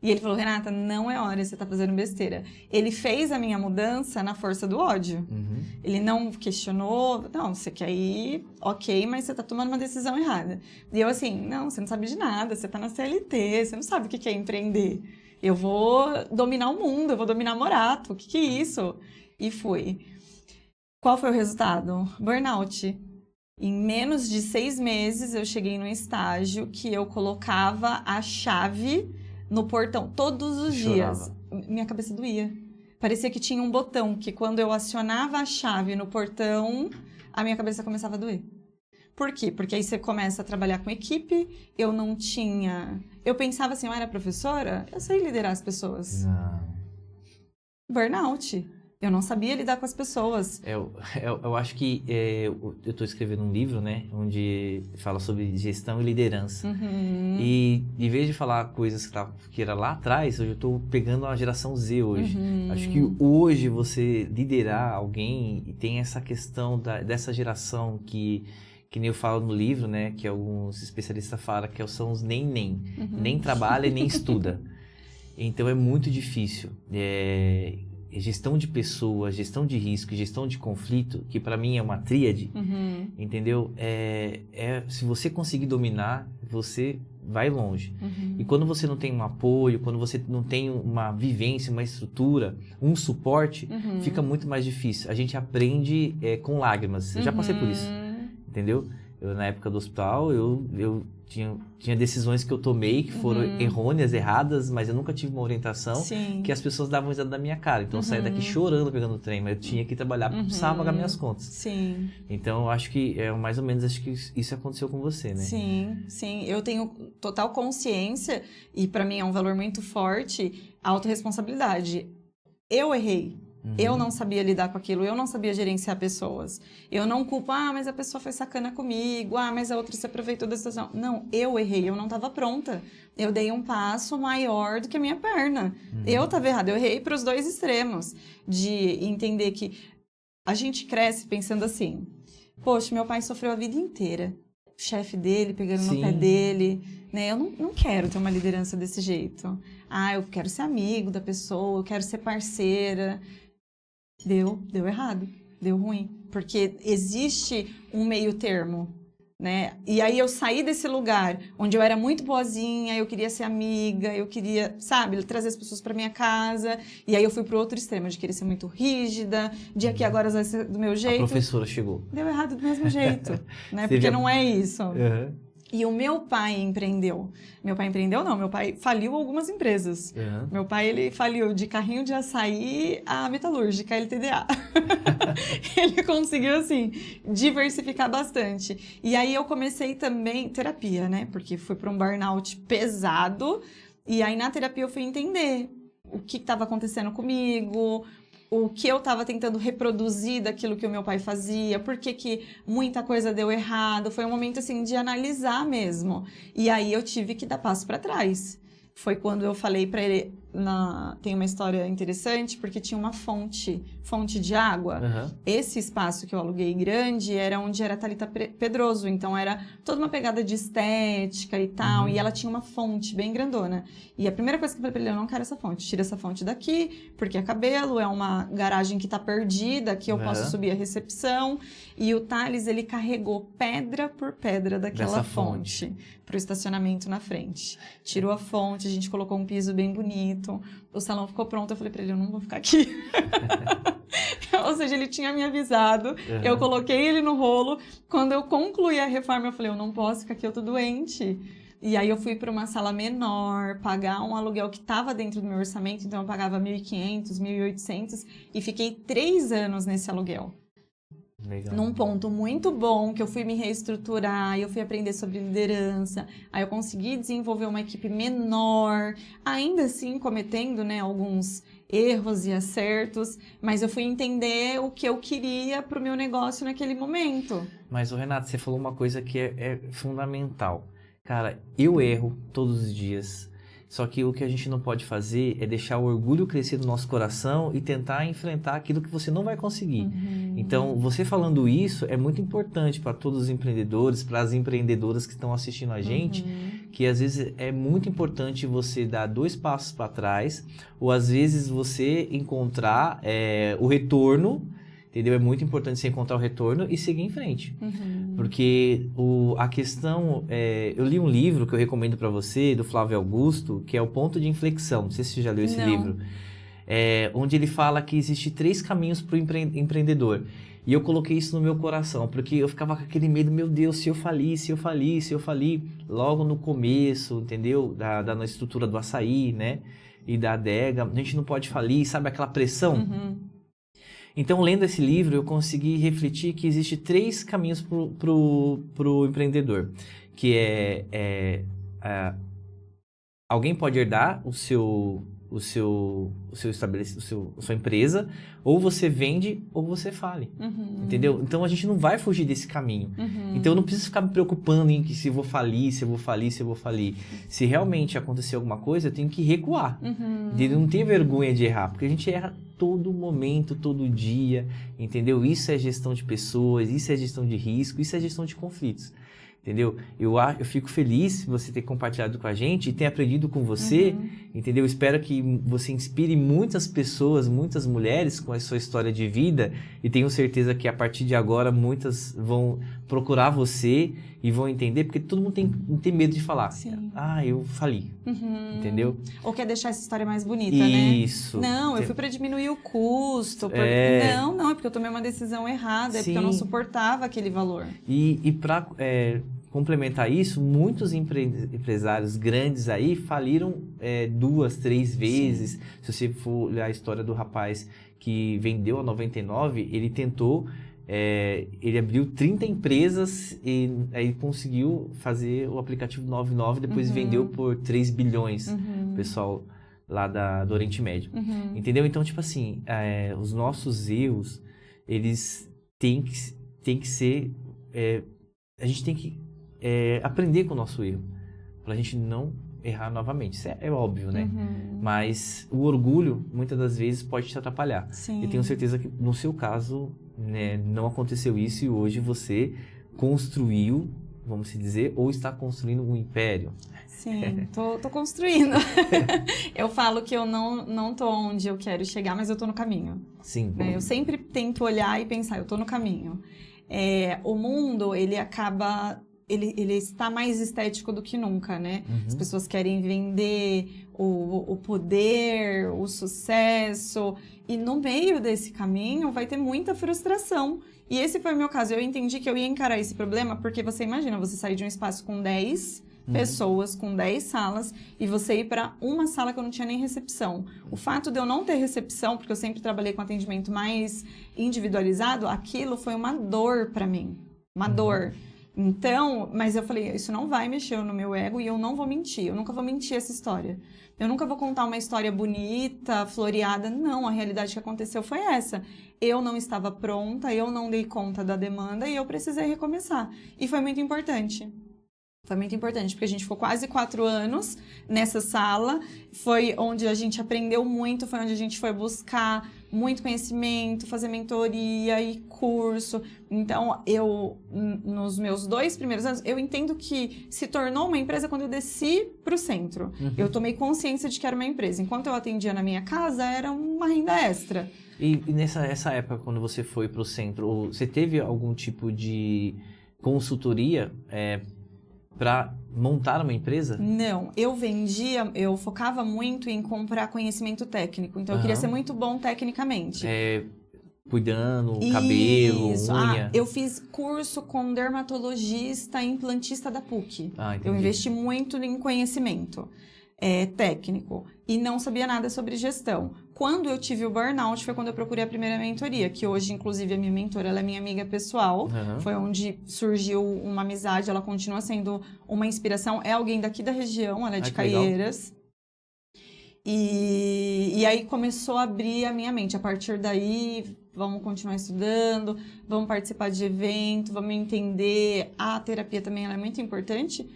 E ele falou, Renata, não é hora, você tá fazendo besteira. Ele fez a minha mudança na força do ódio. Uhum. Ele não questionou, não, você quer ir, ok, mas você tá tomando uma decisão errada. E eu assim, não, você não sabe de nada, você tá na CLT, você não sabe o que é empreender. Eu vou dominar o mundo, eu vou dominar Morato, o que é isso? E fui. Qual foi o resultado? Burnout. Em menos de 6 meses, eu cheguei num estágio que eu colocava a chave no portão todos os dias. Minha cabeça doía. Parecia que tinha um botão que quando eu acionava a chave no portão, a minha cabeça começava a doer. Por quê? Porque aí você começa a trabalhar com equipe, eu não tinha... Eu pensava assim, eu era professora, eu sei liderar as pessoas. Não. Burnout. Eu não sabia lidar com as pessoas. Eu acho que eu estou escrevendo um livro, né? Onde fala sobre gestão e liderança. Uhum. E em vez de falar coisas que era lá atrás, eu estou pegando a geração Z hoje. Uhum. Acho que hoje você liderar alguém e tem essa questão dessa geração que nem eu falo no livro, né? Que alguns especialistas falam que são os nem. Uhum. Nem trabalha e nem estuda. Então é muito difícil. Gestão de pessoas, gestão de risco, gestão de conflito, que para mim é uma tríade, Uhum. entendeu? Se você conseguir dominar, você vai longe. Uhum. E quando você não tem um apoio, quando você não tem uma vivência, uma estrutura, um suporte, Uhum. fica muito mais difícil. A gente aprende com lágrimas. Eu já passei por isso, entendeu? Na época do hospital, eu tinha decisões que eu tomei que foram errôneas, erradas, mas eu nunca tive uma orientação. Sim. Que as pessoas davam risada da minha cara. Então eu saía daqui chorando pegando o trem, mas eu tinha que trabalhar porque precisava pagar minhas contas. Sim. Então eu acho que mais ou menos acho que isso aconteceu com você, né? Sim, sim. Eu tenho total consciência e para mim é um valor muito forte, a autorresponsabilidade. Eu errei. Eu não sabia lidar com aquilo, eu não sabia gerenciar pessoas. Eu não culpo, mas a pessoa foi sacana comigo, mas a outra se aproveitou da situação. Não, eu errei, eu não estava pronta. Eu dei um passo maior do que a minha perna. Eu estava errada, eu errei para os dois extremos. De entender que a gente cresce pensando assim, poxa, meu pai sofreu a vida inteira. O chefe dele pegando no pé dele, né? Eu não quero ter uma liderança desse jeito. Eu quero ser amigo da pessoa, eu quero ser parceira. Deu errado, deu ruim, porque existe um meio termo, né? E aí eu saí desse lugar onde eu era muito boazinha, eu queria ser amiga, eu queria, sabe, trazer as pessoas para minha casa, e aí eu fui pro outro extremo de querer ser muito rígida, de aqui agora vai ser do meu jeito. A professora chegou. Deu errado do mesmo jeito, né? Porque não é isso. Uhum. E o meu pai empreendeu. Meu pai empreendeu, não. Meu pai faliu algumas empresas. Uhum. Meu pai, ele faliu de carrinho de açaí a metalúrgica, a LTDA. Ele conseguiu, assim, diversificar bastante. E aí eu comecei também terapia, né? Porque fui para um burnout pesado. E aí na terapia eu fui entender o que estava acontecendo comigo, o que eu estava tentando reproduzir daquilo que o meu pai fazia, por que muita coisa deu errado. Foi um momento, assim, de analisar mesmo. E aí eu tive que dar passo para trás. Foi quando eu falei para ele... Tem uma história interessante, porque tinha uma fonte de água. Uhum. Esse espaço que eu aluguei grande era onde era a Thalita Pedroso, então era toda uma pegada de estética e tal, e ela tinha uma fonte bem grandona. E a primeira coisa que eu falei pra ele, eu não quero essa fonte, tira essa fonte daqui, porque é cabelo, é uma garagem que tá perdida, que eu posso subir a recepção. E o Thales, ele carregou pedra por pedra daquela fonte pro estacionamento na frente. Tirou a fonte, a gente colocou um piso bem bonito, o salão ficou pronto, eu falei pra ele, eu não vou ficar aqui. Ou seja, ele tinha me avisado, eu coloquei ele no rolo, quando eu concluí a reforma, eu falei, eu não posso ficar aqui, eu tô doente. E aí eu fui para uma sala menor, pagar um aluguel que estava dentro do meu orçamento, então eu pagava 1.500, 1.800 e fiquei 3 anos nesse aluguel. Legal. Num ponto muito bom, que eu fui me reestruturar, eu fui aprender sobre liderança, aí eu consegui desenvolver uma equipe menor, ainda assim cometendo, né, alguns erros e acertos, mas eu fui entender o que eu queria para o meu negócio naquele momento. Mas, Renato, você falou uma coisa que é fundamental. Cara, eu erro todos os dias. Só que o que a gente não pode fazer é deixar o orgulho crescer no nosso coração e tentar enfrentar aquilo que você não vai conseguir. Então, você falando isso é muito importante para todos os empreendedores, para as empreendedoras que estão assistindo a gente, que às vezes é muito importante você dar 2 passos para trás, ou às vezes você encontrar o retorno, entendeu? É muito importante você encontrar o retorno e seguir em frente. Porque a questão... eu li um livro que eu recomendo para você, do Flávio Augusto, que é O Ponto de Inflexão. Não sei se você já leu esse livro. Onde ele fala que existe 3 caminhos para o empreendedor. E eu coloquei isso no meu coração, porque eu ficava com aquele medo, meu Deus, se eu falir, logo no começo, entendeu? Na estrutura do açaí, né? E da adega, a gente não pode falir, sabe aquela pressão? Então, lendo esse livro, eu consegui refletir que existe 3 caminhos pro empreendedor, que alguém pode herdar a sua empresa, ou você vende, ou você fale, entendeu? Então, a gente não vai fugir desse caminho. Então, eu não preciso ficar me preocupando em que se eu vou falir. Se realmente acontecer alguma coisa, eu tenho que recuar. Eu não tenho vergonha de errar, porque a gente erra todo momento, todo dia, entendeu? Isso é gestão de pessoas, isso é gestão de risco, isso é gestão de conflitos. Entendeu? Eu fico feliz de você ter compartilhado com a gente e ter aprendido com você, entendeu? Espero que você inspire muitas pessoas, muitas mulheres com a sua história de vida, e tenho certeza que a partir de agora muitas vão procurar você e vão entender, porque todo mundo tem medo de falar. Sim. Eu fali, entendeu? Ou quer deixar essa história mais bonita, né? Isso. Não, eu fui para diminuir o custo. Não, é porque eu tomei uma decisão errada, é porque eu não suportava aquele valor. E para complementar isso, muitos empresários grandes aí faliram 2, 3 vezes. Sim. Se você for olhar a história do rapaz que vendeu a 99, ele tentou, ele abriu 30 empresas e aí conseguiu fazer o aplicativo 99, depois vendeu por 3 bilhões, o pessoal lá do Oriente Médio. Entendeu? Então, tipo assim, os nossos erros, eles têm que ser... a gente tem que aprender com o nosso erro, pra gente não errar novamente. Isso é óbvio, né? Mas o orgulho, muitas das vezes, pode te atrapalhar. Sim. Eu tenho certeza que, no seu caso, né, não aconteceu isso e hoje você construiu, vamos dizer, ou está construindo um império. Sim, tô construindo. Eu falo que eu não tô onde eu quero chegar, mas eu tô no caminho. Sim. Eu sempre tento olhar e pensar, eu tô no caminho. O mundo, ele acaba... Ele está mais estético do que nunca, né? As pessoas querem vender o poder, o sucesso. E no meio desse caminho vai ter muita frustração. E esse foi o meu caso. Eu entendi que eu ia encarar esse problema porque você imagina, você sair de um espaço com 10 pessoas, com 10 salas, e você ir para uma sala que eu não tinha nem recepção. O fato de eu não ter recepção, porque eu sempre trabalhei com atendimento mais individualizado, aquilo foi uma dor para mim. Uma dor. Então, mas eu falei, isso não vai mexer no meu ego e eu não vou mentir. Eu nunca vou mentir essa história. Eu nunca vou contar uma história bonita, floreada. Não, a realidade que aconteceu foi essa. Eu não estava pronta, eu não dei conta da demanda e eu precisei recomeçar. E foi muito importante. Foi muito importante, porque a gente ficou quase 4 anos nessa sala. Foi onde a gente aprendeu muito, foi onde a gente foi buscar muito conhecimento, fazer mentoria e curso. Então, nos meus 2 primeiros anos, eu entendo que se tornou uma empresa quando eu desci para o centro. Eu tomei consciência de que era uma empresa. Enquanto eu atendia na minha casa, era uma renda extra. E nessa época, quando você foi para o centro, você teve algum tipo de consultoria para montar uma empresa? Não, eu focava muito em comprar conhecimento técnico, então eu queria ser muito bom tecnicamente. Cuidando, cabelo, unha. Eu fiz curso com dermatologista e implantista da PUC. Entendi. Eu investi muito em conhecimento técnico e não sabia nada sobre gestão. Quando eu tive o burnout foi quando eu procurei a primeira mentoria, que hoje, inclusive, a minha mentora, ela é minha amiga pessoal. Foi onde surgiu uma amizade, ela continua sendo uma inspiração. É alguém daqui da região, ela é de Caieiras. E aí começou a abrir a minha mente. A partir daí vamos continuar estudando, vamos participar de evento, vamos entender. A terapia também ela é muito importante,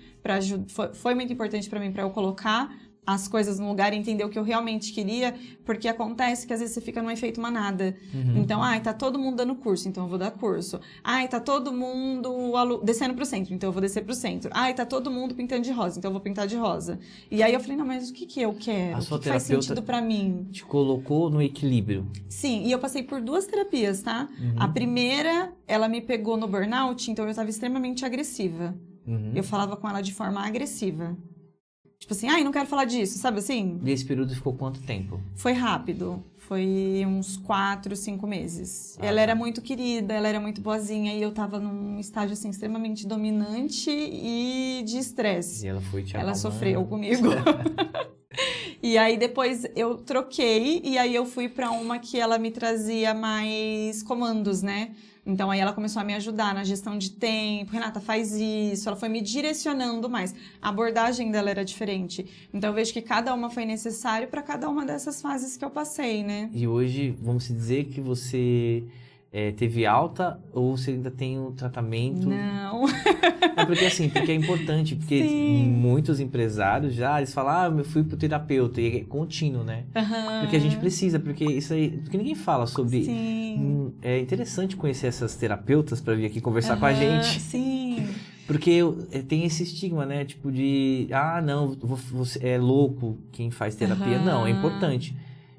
foi muito importante para mim, para eu colocar as coisas no lugar e entender o que eu realmente queria, porque acontece que às vezes você fica num efeito manada. Então, tá todo mundo dando curso, então eu vou dar curso. Tá todo mundo descendo pro centro, então eu vou descer pro centro. Tá todo mundo pintando de rosa, então eu vou pintar de rosa. E aí eu falei, não, mas o que eu quero? A sua o que faz sentido pra mim? Te colocou no equilíbrio. Sim, e eu passei por 2 terapias, tá? A primeira, ela me pegou no burnout, então eu estava extremamente agressiva. Eu falava com ela de forma agressiva. Tipo assim, não quero falar disso, sabe assim? E esse período ficou quanto tempo? Foi rápido. Foi uns 4, 5 meses. Ela era muito querida, ela era muito boazinha e eu tava num estágio, assim, extremamente dominante e de estresse. E ela foi te Ela acalmando. sofreu comigo. E aí depois eu troquei e aí eu fui pra uma que ela me trazia mais comandos, né? Então aí ela começou a me ajudar na gestão de tempo. Renata, faz isso. Ela foi me direcionando mais. A abordagem dela era diferente. Então eu vejo que cada uma foi necessário para cada uma dessas fases que eu passei, né? E hoje, vamos dizer que você teve alta ou você ainda tem um tratamento? Não. Porque é importante, porque muitos empresários eles falam, eu fui pro terapeuta, e é contínuo, né? Porque a gente precisa, porque isso aí, porque ninguém fala sobre... Sim. É interessante conhecer essas terapeutas para vir aqui conversar com a gente. Sim. Porque tem esse estigma, né? Tipo de, não, você é louco quem faz terapia. Não, é importante.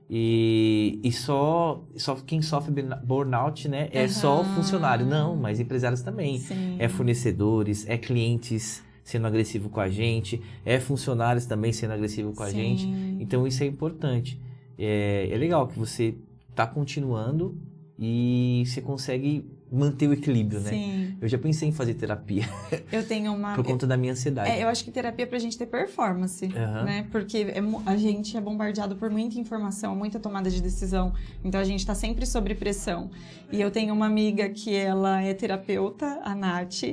E só quem sofre burnout, né? É só funcionário. Não, mas empresários também. Sim. É fornecedores, é clientes sendo agressivo com a gente, é funcionários também sendo agressivo com a gente. Então isso é importante. É legal que você tá continuando e você consegue manter o equilíbrio, né? Sim. Eu já pensei em fazer terapia. Eu tenho uma... Por conta da minha ansiedade. Eu acho que terapia é pra gente ter performance, né? Porque a gente é bombardeado por muita informação, muita tomada de decisão. Então, a gente tá sempre sob pressão. E eu tenho uma amiga que ela é terapeuta, a Nath.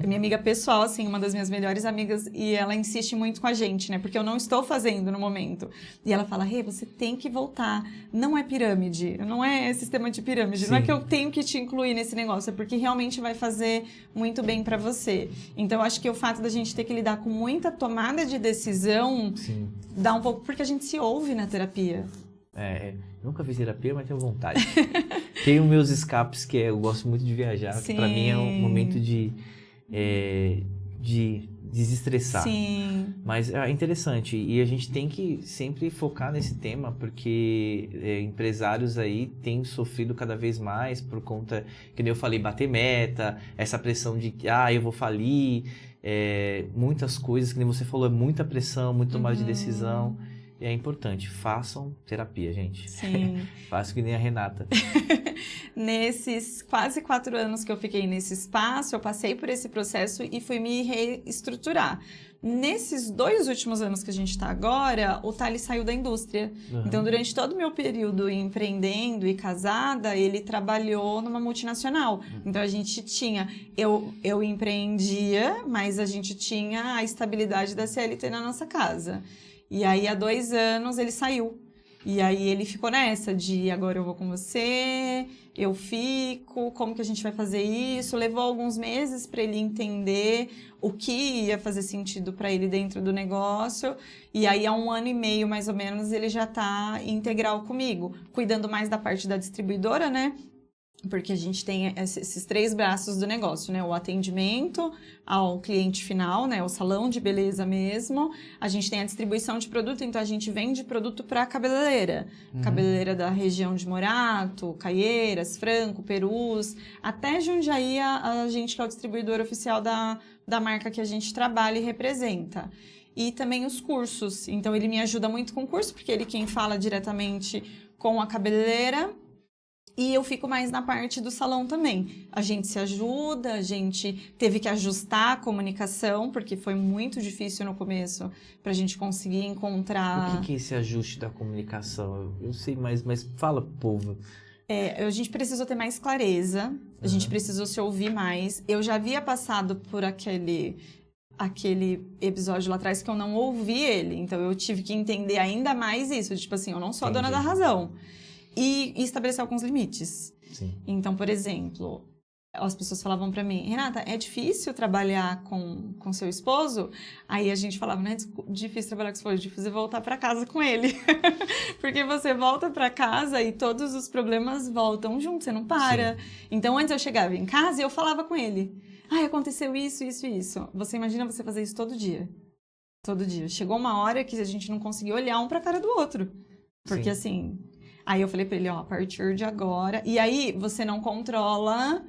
É minha amiga pessoal, assim, uma das minhas melhores amigas. E ela insiste muito com a gente, né? Porque eu não estou fazendo no momento. E ela fala, você tem que voltar. Não é pirâmide, não é sistema de pirâmide. Não é que eu tenho que te incluir nesse negócio. É porque realmente vai fazer muito bem pra você. Então, eu acho que o fato da gente ter que lidar com muita tomada de decisão dá um pouco... Porque a gente se ouve na terapia. Nunca fiz terapia, mas tenho vontade. Tenho meus escapes, que eu gosto muito de viajar. Que pra mim é um momento de desestressar. Sim. Mas é interessante. E a gente tem que sempre focar nesse tema, porque empresários aí têm sofrido cada vez mais por conta, que nem eu falei, bater meta, essa pressão de que, eu vou falir, muitas coisas, que nem você falou, é muita pressão, muita tomada de decisão. E é importante, façam terapia, gente. Sim. Façam que nem a Renata. Nesses quase 4 anos que eu fiquei nesse espaço, eu passei por esse processo e fui me reestruturar. Nesses 2 últimos anos que a gente está agora, o Thales saiu da indústria. Então, durante todo o meu período empreendendo e casada, ele trabalhou numa multinacional. Então, a gente tinha... Eu empreendia, mas a gente tinha a estabilidade da CLT na nossa casa. E aí, há 2 anos, ele saiu. E aí, ele ficou nessa de agora eu vou com você, eu fico, como que a gente vai fazer isso? Levou alguns meses para ele entender o que ia fazer sentido para ele dentro do negócio. E aí, há 1 ano e meio, mais ou menos, ele já está integral comigo, cuidando mais da parte da distribuidora, né? Porque a gente tem esses 3 braços do negócio, né? O atendimento ao cliente final, né? O salão de beleza mesmo. A gente tem a distribuição de produto, então a gente vende produto para cabeleireira. Cabeleireira da região de Morato, Caieiras, Franco, Perus, até Jundiaí, a gente que é o distribuidor oficial da marca que a gente trabalha e representa. E também os cursos. Então, ele me ajuda muito com o curso, porque ele quem fala diretamente com a cabeleireira. E eu fico mais na parte do salão também. A gente se ajuda, a gente teve que ajustar a comunicação, porque foi muito difícil no começo para a gente conseguir encontrar... O que é esse ajuste da comunicação? Eu sei, mas fala pro povo. A gente precisou ter mais clareza, a gente precisou se ouvir mais. Eu já havia passado por aquele episódio lá atrás que eu não ouvi ele, então eu tive que entender ainda mais isso, tipo assim, eu não sou a dona da razão. E estabelecer alguns limites. Sim. Então, por exemplo, as pessoas falavam pra mim, Renata, é difícil trabalhar com seu esposo? Aí a gente falava, não é difícil trabalhar com o esposo, é difícil voltar pra casa com ele. Porque você volta pra casa e todos os problemas voltam juntos, você não para. Sim. Então, antes eu chegava em casa e eu falava com ele, aconteceu isso, isso e isso. Você imagina você fazer isso todo dia. Todo dia. Chegou uma hora que a gente não conseguia olhar um pra cara do outro. Porque Sim. assim... Aí eu falei pra ele, a partir de agora... E aí, você não controla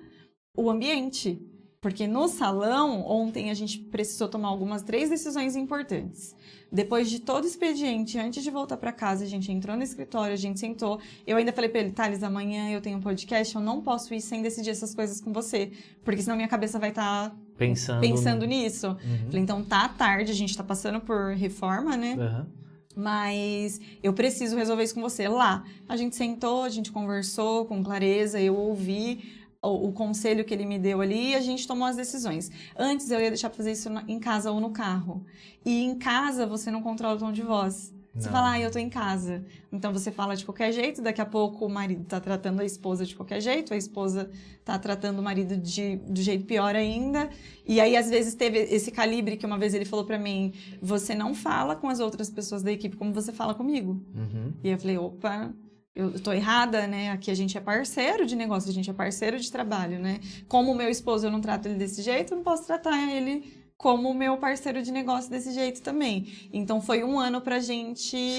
o ambiente. Porque no salão, ontem a gente precisou tomar 3 decisões importantes. Depois de todo o expediente, antes de voltar pra casa, a gente entrou no escritório, a gente sentou. Eu ainda falei pra ele, Thales, amanhã eu tenho um podcast, eu não posso ir sem decidir essas coisas com você. Porque senão minha cabeça vai estar pensando nisso. Uhum. Falei, então tá tarde, a gente tá passando por reforma, né? Uhum. Mas eu preciso resolver isso com você lá. A gente sentou, a gente conversou com clareza, eu ouvi o conselho que ele me deu ali e a gente tomou as decisões. Antes eu ia deixar pra fazer isso em casa ou no carro. E em casa você não controla o tom de voz. Você fala, eu tô em casa. Então você fala de qualquer jeito, daqui a pouco o marido tá tratando a esposa de qualquer jeito, a esposa tá tratando o marido do jeito pior ainda. E aí, às vezes, teve esse calibre que uma vez ele falou pra mim, você não fala com as outras pessoas da equipe como você fala comigo. Uhum. E eu falei, opa, eu tô errada, né? Aqui a gente é parceiro de negócio, a gente é parceiro de trabalho, né? Como o meu esposo, eu não trato ele desse jeito, eu não posso tratar ele como o meu parceiro de negócio desse jeito também. Então, foi um ano pra gente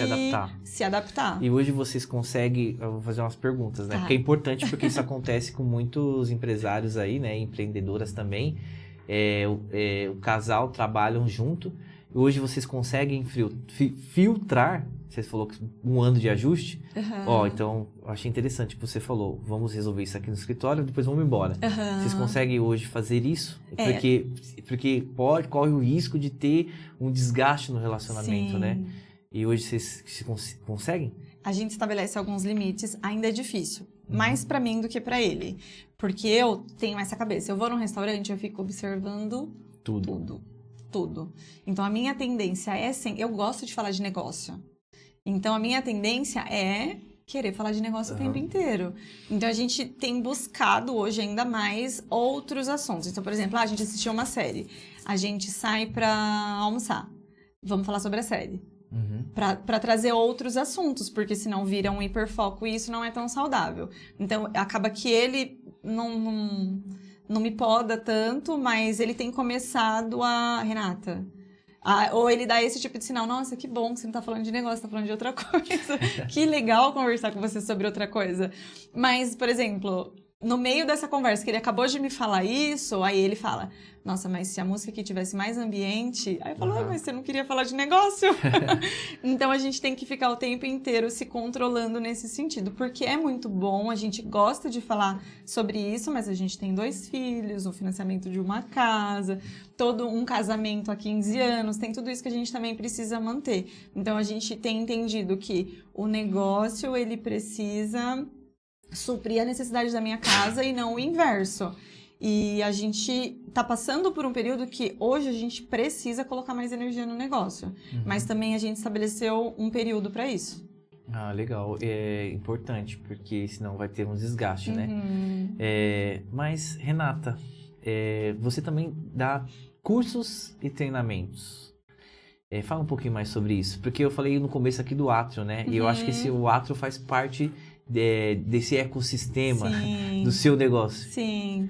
se adaptar. E hoje vocês conseguem... Eu vou fazer umas perguntas, né? Tá. Porque é importante, porque isso acontece com muitos empresários aí, né? Empreendedoras também. O casal trabalham junto. E hoje vocês conseguem filtrar... Você falou que 1 ano de ajuste. Uhum. Então, eu achei interessante que você falou. Vamos resolver isso aqui no escritório, depois vamos embora. Uhum. Vocês conseguem hoje fazer isso? Porque corre o risco de ter um desgaste no relacionamento, Sim. né? E hoje vocês conseguem? A gente estabelece alguns limites, ainda é difícil. Mais pra mim do que pra ele. Porque eu tenho essa cabeça. Eu vou num restaurante, eu fico observando tudo. Então, a minha tendência é eu gosto de falar de negócio. Então, a minha tendência é querer falar de negócio o tempo inteiro. Então, a gente tem buscado hoje ainda mais outros assuntos. Então, por exemplo, a gente assistiu uma série. A gente sai pra almoçar. Vamos falar sobre a série. Uhum. Pra trazer outros assuntos, porque senão vira um hiperfoco e isso não é tão saudável. Então, acaba que ele não me poda tanto, mas ele tem começado Renata... ou ele dá esse tipo de sinal, nossa, que bom que você não tá falando de negócio, tá falando de outra coisa. Que legal conversar com você sobre outra coisa. Mas, por exemplo, no meio dessa conversa, que ele acabou de me falar isso, aí ele fala, nossa, mas se a música aqui tivesse mais ambiente... Aí eu falo, mas você não queria falar de negócio? Então, a gente tem que ficar o tempo inteiro se controlando nesse sentido, porque é muito bom, a gente gosta de falar sobre isso, mas a gente tem 2 filhos, o financiamento de uma casa, todo um casamento há 15 anos, tem tudo isso que a gente também precisa manter. Então, a gente tem entendido que o negócio, ele precisa suprir a necessidade da minha casa e não o inverso. E a gente tá passando por um período que hoje a gente precisa colocar mais energia no negócio. Mas também a gente estabeleceu um período para isso. Ah, legal. É importante, porque senão vai ter um desgaste, né? Mas, Renata, você também dá cursos e treinamentos. Fala um pouquinho mais sobre isso. Porque eu falei no começo aqui do Átrio, né? E eu acho que o Átrio faz parte desse ecossistema do seu negócio. Sim.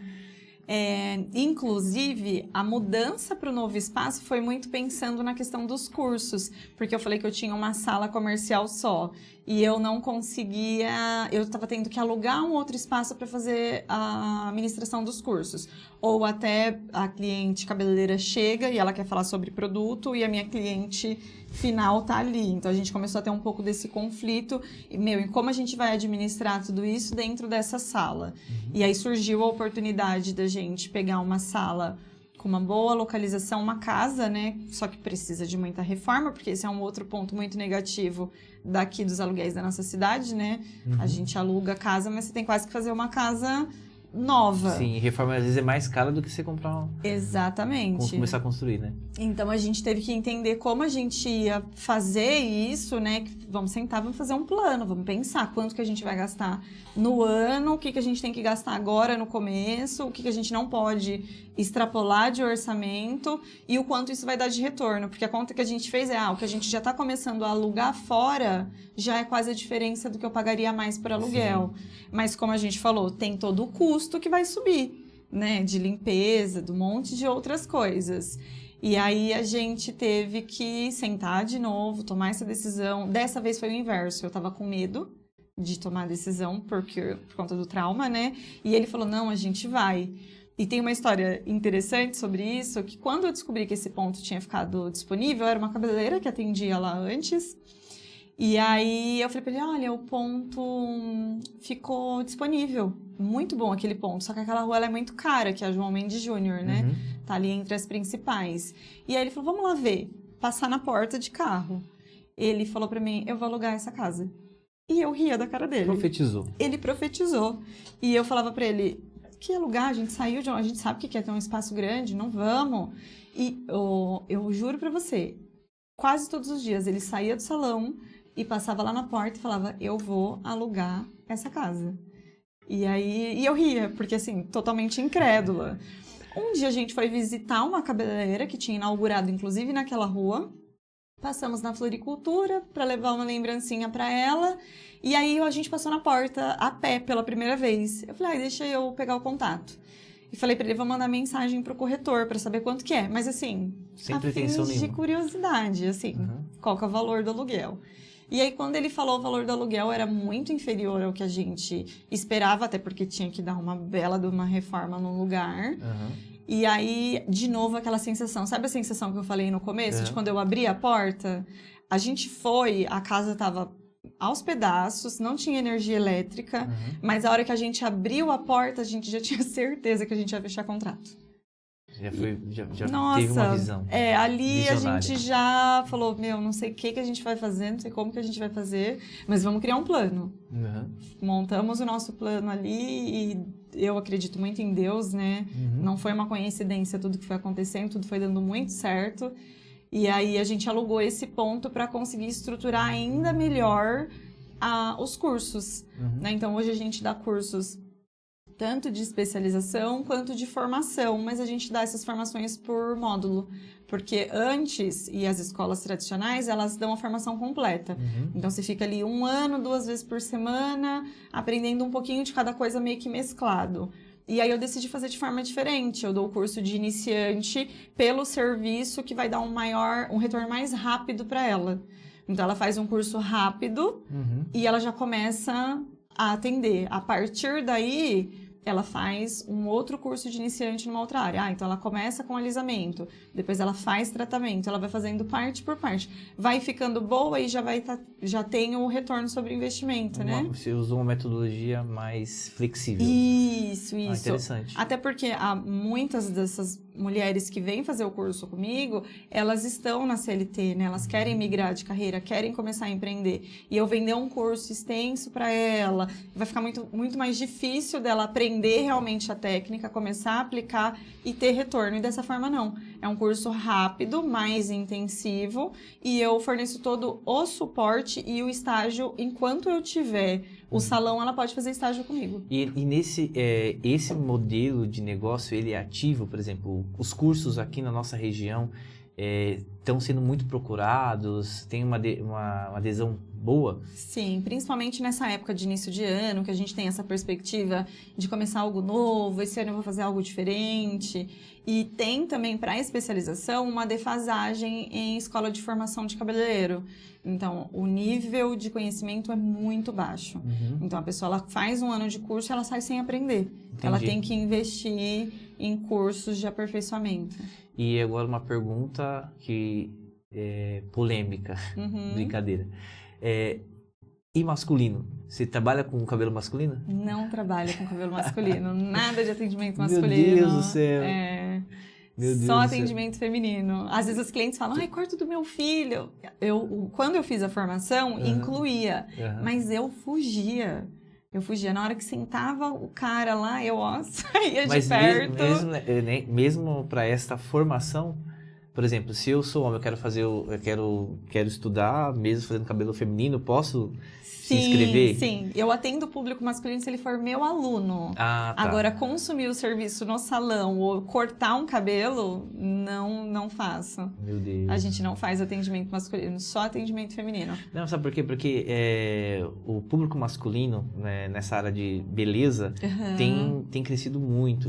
Inclusive, a mudança para o novo espaço foi muito pensando na questão dos cursos, porque eu falei que eu tinha uma sala comercial só e eu não conseguia, eu estava tendo que alugar um outro espaço para fazer a administração dos cursos, ou até a cliente cabeleireira chega e ela quer falar sobre produto e a minha cliente final tá ali, então a gente começou a ter um pouco desse conflito e como a gente vai administrar tudo isso dentro dessa sala. E aí surgiu a oportunidade da gente pegar uma sala com uma boa localização, uma casa, né? Só que precisa de muita reforma, porque esse é um outro ponto muito negativo daqui dos aluguéis da nossa cidade, né? A gente aluga casa, mas você tem quase que fazer uma casa nova. Sim, reforma às vezes é mais cara do que você comprar Exatamente. começar a construir, né? Então a gente teve que entender como a gente ia fazer isso, né? Vamos sentar, vamos fazer um plano, vamos pensar quanto que a gente vai gastar no ano, o que a gente tem que gastar agora no começo, o que a gente não pode extrapolar de orçamento e o quanto isso vai dar de retorno. Porque a conta que a gente fez é, o que a gente já está começando a alugar fora já é quase a diferença do que eu pagaria mais por aluguel. Sim. Mas como a gente falou, tem todo o custo que vai subir, né? De limpeza, do monte de outras coisas. E aí a gente teve que sentar de novo, tomar essa decisão. Dessa vez foi o inverso, eu tava com medo de tomar a decisão por conta do trauma, né? E ele falou, não, a gente vai. E tem uma história interessante sobre isso, que quando eu descobri que esse ponto tinha ficado disponível, era uma cabeleireira que atendia lá antes. E aí eu falei pra ele, olha, o ponto ficou disponível. Muito bom aquele ponto, só que aquela rua ela é muito cara, que é a João Mendes Júnior, né? Uhum. Tá ali entre as principais. E aí ele falou, vamos lá ver, passar na porta de carro. Ele falou pra mim, eu vou alugar essa casa. E eu ria da cara dele. Profetizou. Ele profetizou. E eu falava pra ele, que alugar? A gente saiu de onde? A gente sabe que quer ter um espaço grande, não vamos. E eu juro pra você, quase todos os dias ele saía do salão e passava lá na porta e falava, eu vou alugar essa casa. E aí eu ria, porque assim, totalmente incrédula. Um dia a gente foi visitar uma cabeleireira que tinha inaugurado, inclusive, naquela rua. Passamos na floricultura para levar uma lembrancinha para ela. E aí a gente passou na porta a pé pela primeira vez. Eu falei, deixa eu pegar o contato. E falei para ele, vou mandar mensagem pro corretor para saber quanto que é. Mas assim, sem pretensão nenhuma. De curiosidade, assim, qual que é o valor do aluguel. E aí, quando ele falou o valor do aluguel, era muito inferior ao que a gente esperava, até porque tinha que dar uma bela de uma reforma no lugar. E aí, de novo, aquela sensação. Sabe a sensação que eu falei no começo? De quando eu abri a porta? A gente foi, a casa estava aos pedaços, não tinha energia elétrica, mas a hora que a gente abriu a porta, a gente já tinha certeza que a gente ia fechar contrato. Já Nossa, teve uma visão. Ali visionária. A gente já falou, não sei o que a gente vai fazer, não sei como que a gente vai fazer, mas vamos criar um plano. Montamos o nosso plano ali e eu acredito muito em Deus, né? Não foi uma coincidência tudo que foi acontecendo, tudo foi dando muito certo. E aí a gente alugou esse ponto para conseguir estruturar ainda melhor os cursos. Né? Então hoje a gente dá cursos tanto de especialização quanto de formação, mas a gente dá essas formações por módulo, porque antes, e as escolas tradicionais, elas dão a formação completa. Então, você fica ali 1 ano, 2 vezes por semana, aprendendo um pouquinho de cada coisa meio que mesclado. E aí eu decidi fazer de forma diferente, eu dou o curso de iniciante pelo serviço que vai dar um retorno mais rápido para ela. Então, ela faz um curso rápido e ela já começa a atender. A partir daí, ela faz um outro curso de iniciante numa outra área. Então ela começa com alisamento, depois ela faz tratamento, ela vai fazendo parte por parte. Vai ficando boa e já tem o retorno sobre o investimento, né? Você usou uma metodologia mais flexível. Isso. Interessante. Até porque muitas dessas mulheres que vêm fazer o curso comigo, elas estão na CLT, né? Elas querem migrar de carreira, querem começar a empreender. E eu vender um curso extenso para ela, vai ficar muito, muito mais difícil dela aprender realmente a técnica, começar a aplicar e ter retorno. E dessa forma, não. É um curso rápido, mais intensivo, e eu forneço todo o suporte e o estágio enquanto eu tiver o salão, ela pode fazer estágio comigo. E esse modelo de negócio, ele é ativo, por exemplo, os cursos aqui na nossa região estão sendo muito procurados, tem uma adesão boa? Sim, principalmente nessa época de início de ano, que a gente tem essa perspectiva de começar algo novo, esse ano eu vou fazer algo diferente. E tem também, para especialização, uma defasagem em escola de formação de cabeleireiro. Então, o nível de conhecimento é muito baixo. Então, a pessoa ela faz um ano de curso e ela sai sem aprender. Entendi. Ela tem que investir em cursos de aperfeiçoamento. E agora uma pergunta que é polêmica, brincadeira. E masculino? Você trabalha com cabelo masculino? Não trabalho com cabelo masculino. Nada de atendimento masculino. Meu Deus do céu. Meu Deus Só do atendimento feminino. Às vezes os clientes falam, corta do meu filho. Quando eu fiz a formação, incluía. Mas eu fugia. Eu fugia. Na hora que sentava o cara lá, eu saía Mas de perto. mesmo para esta formação, por exemplo, se eu sou homem, quero estudar, mesmo fazendo cabelo feminino, posso se inscrever? Sim. Eu atendo o público masculino se ele for meu aluno. Ah, tá. Agora, consumir o serviço no salão ou cortar um cabelo, não faço. Meu Deus. A gente não faz atendimento masculino, só atendimento feminino. Não, sabe por quê? Porque o público masculino, né, nessa área de beleza, tem crescido muito,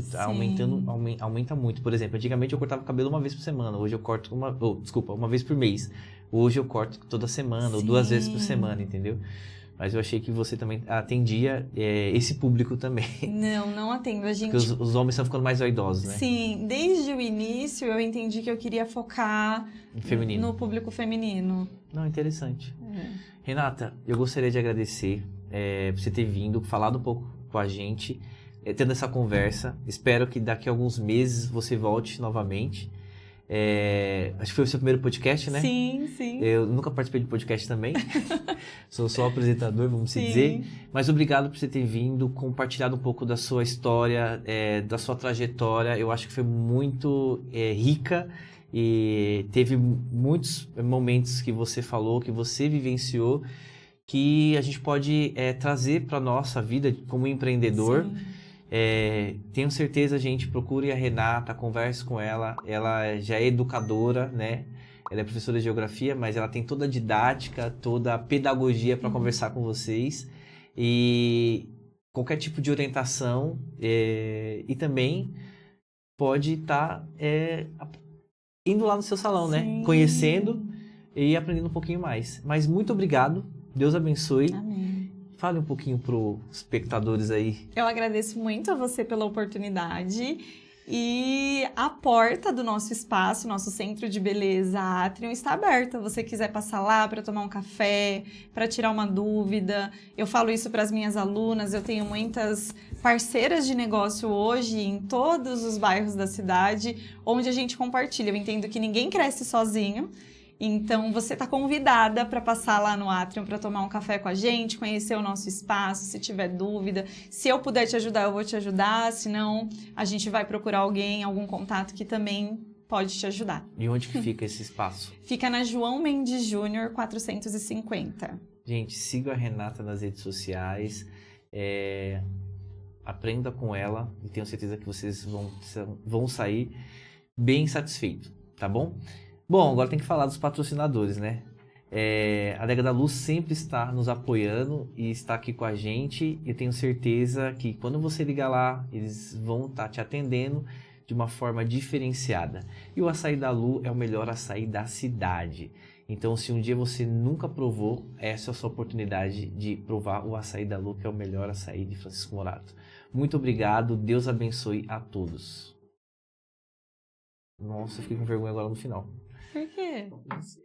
aumenta muito. Por exemplo, antigamente eu cortava o cabelo uma vez por semana, hoje eu corto uma vez por mês. Hoje eu corto toda semana ou 2 vezes por semana, entendeu? Mas eu achei que você também atendia esse público também. Não atendo. A gente... Porque os homens estão ficando mais vaidosos, né? Sim, desde o início eu entendi que eu queria focar no público feminino. Não, interessante. Renata, eu gostaria de agradecer por você ter vindo, falado um pouco com a gente, tendo essa conversa. Espero que daqui a alguns meses você volte novamente. Acho que foi o seu primeiro podcast, né? Sim. Eu nunca participei de podcast também. Sou só apresentador, vamos dizer. Mas obrigado por você ter vindo, compartilhado um pouco da sua história, da sua trajetória. Eu acho que foi muito rica e teve muitos momentos que você falou, que você vivenciou, que a gente pode trazer para a nossa vida como empreendedor. Sim. Tenho certeza, gente, procure a Renata, converse com ela. Ela já é educadora, né? Ela é professora de geografia, mas ela tem toda a didática, toda a pedagogia para conversar com vocês. E qualquer tipo de orientação. E também pode estar indo lá no seu salão, né? Conhecendo e aprendendo um pouquinho mais. Mas muito obrigado. Deus abençoe. Amém. Fale um pouquinho para os espectadores aí. Eu agradeço muito a você pela oportunidade. E a porta do nosso espaço, nosso centro de beleza Atrium, está aberta. Se você quiser passar lá para tomar um café, para tirar uma dúvida. Eu falo isso para as minhas alunas. Eu tenho muitas parceiras de negócio hoje em todos os bairros da cidade, onde a gente compartilha. Eu entendo que ninguém cresce sozinho. Então, você está convidada para passar lá no Atrium para tomar um café com a gente, conhecer o nosso espaço, se tiver dúvida. Se eu puder te ajudar, eu vou te ajudar. Se não, a gente vai procurar algum contato que também pode te ajudar. E onde que fica esse espaço? Fica na João Mendes Júnior, 450. Gente, siga a Renata nas redes sociais. Aprenda com ela e tenho certeza que vocês vão sair bem satisfeitos, tá bom? Bom, agora tem que falar dos patrocinadores, né? A Adega da Luz sempre está nos apoiando e está aqui com a gente. Eu tenho certeza que quando você ligar lá, eles vão estar te atendendo de uma forma diferenciada. E o açaí da Lu é o melhor açaí da cidade. Então, se um dia você nunca provou, essa é a sua oportunidade de provar o açaí da Lu, que é o melhor açaí de Francisco Morato. Muito obrigado, Deus abençoe a todos. Nossa, eu fiquei com vergonha agora no final. Por quê? Não sei.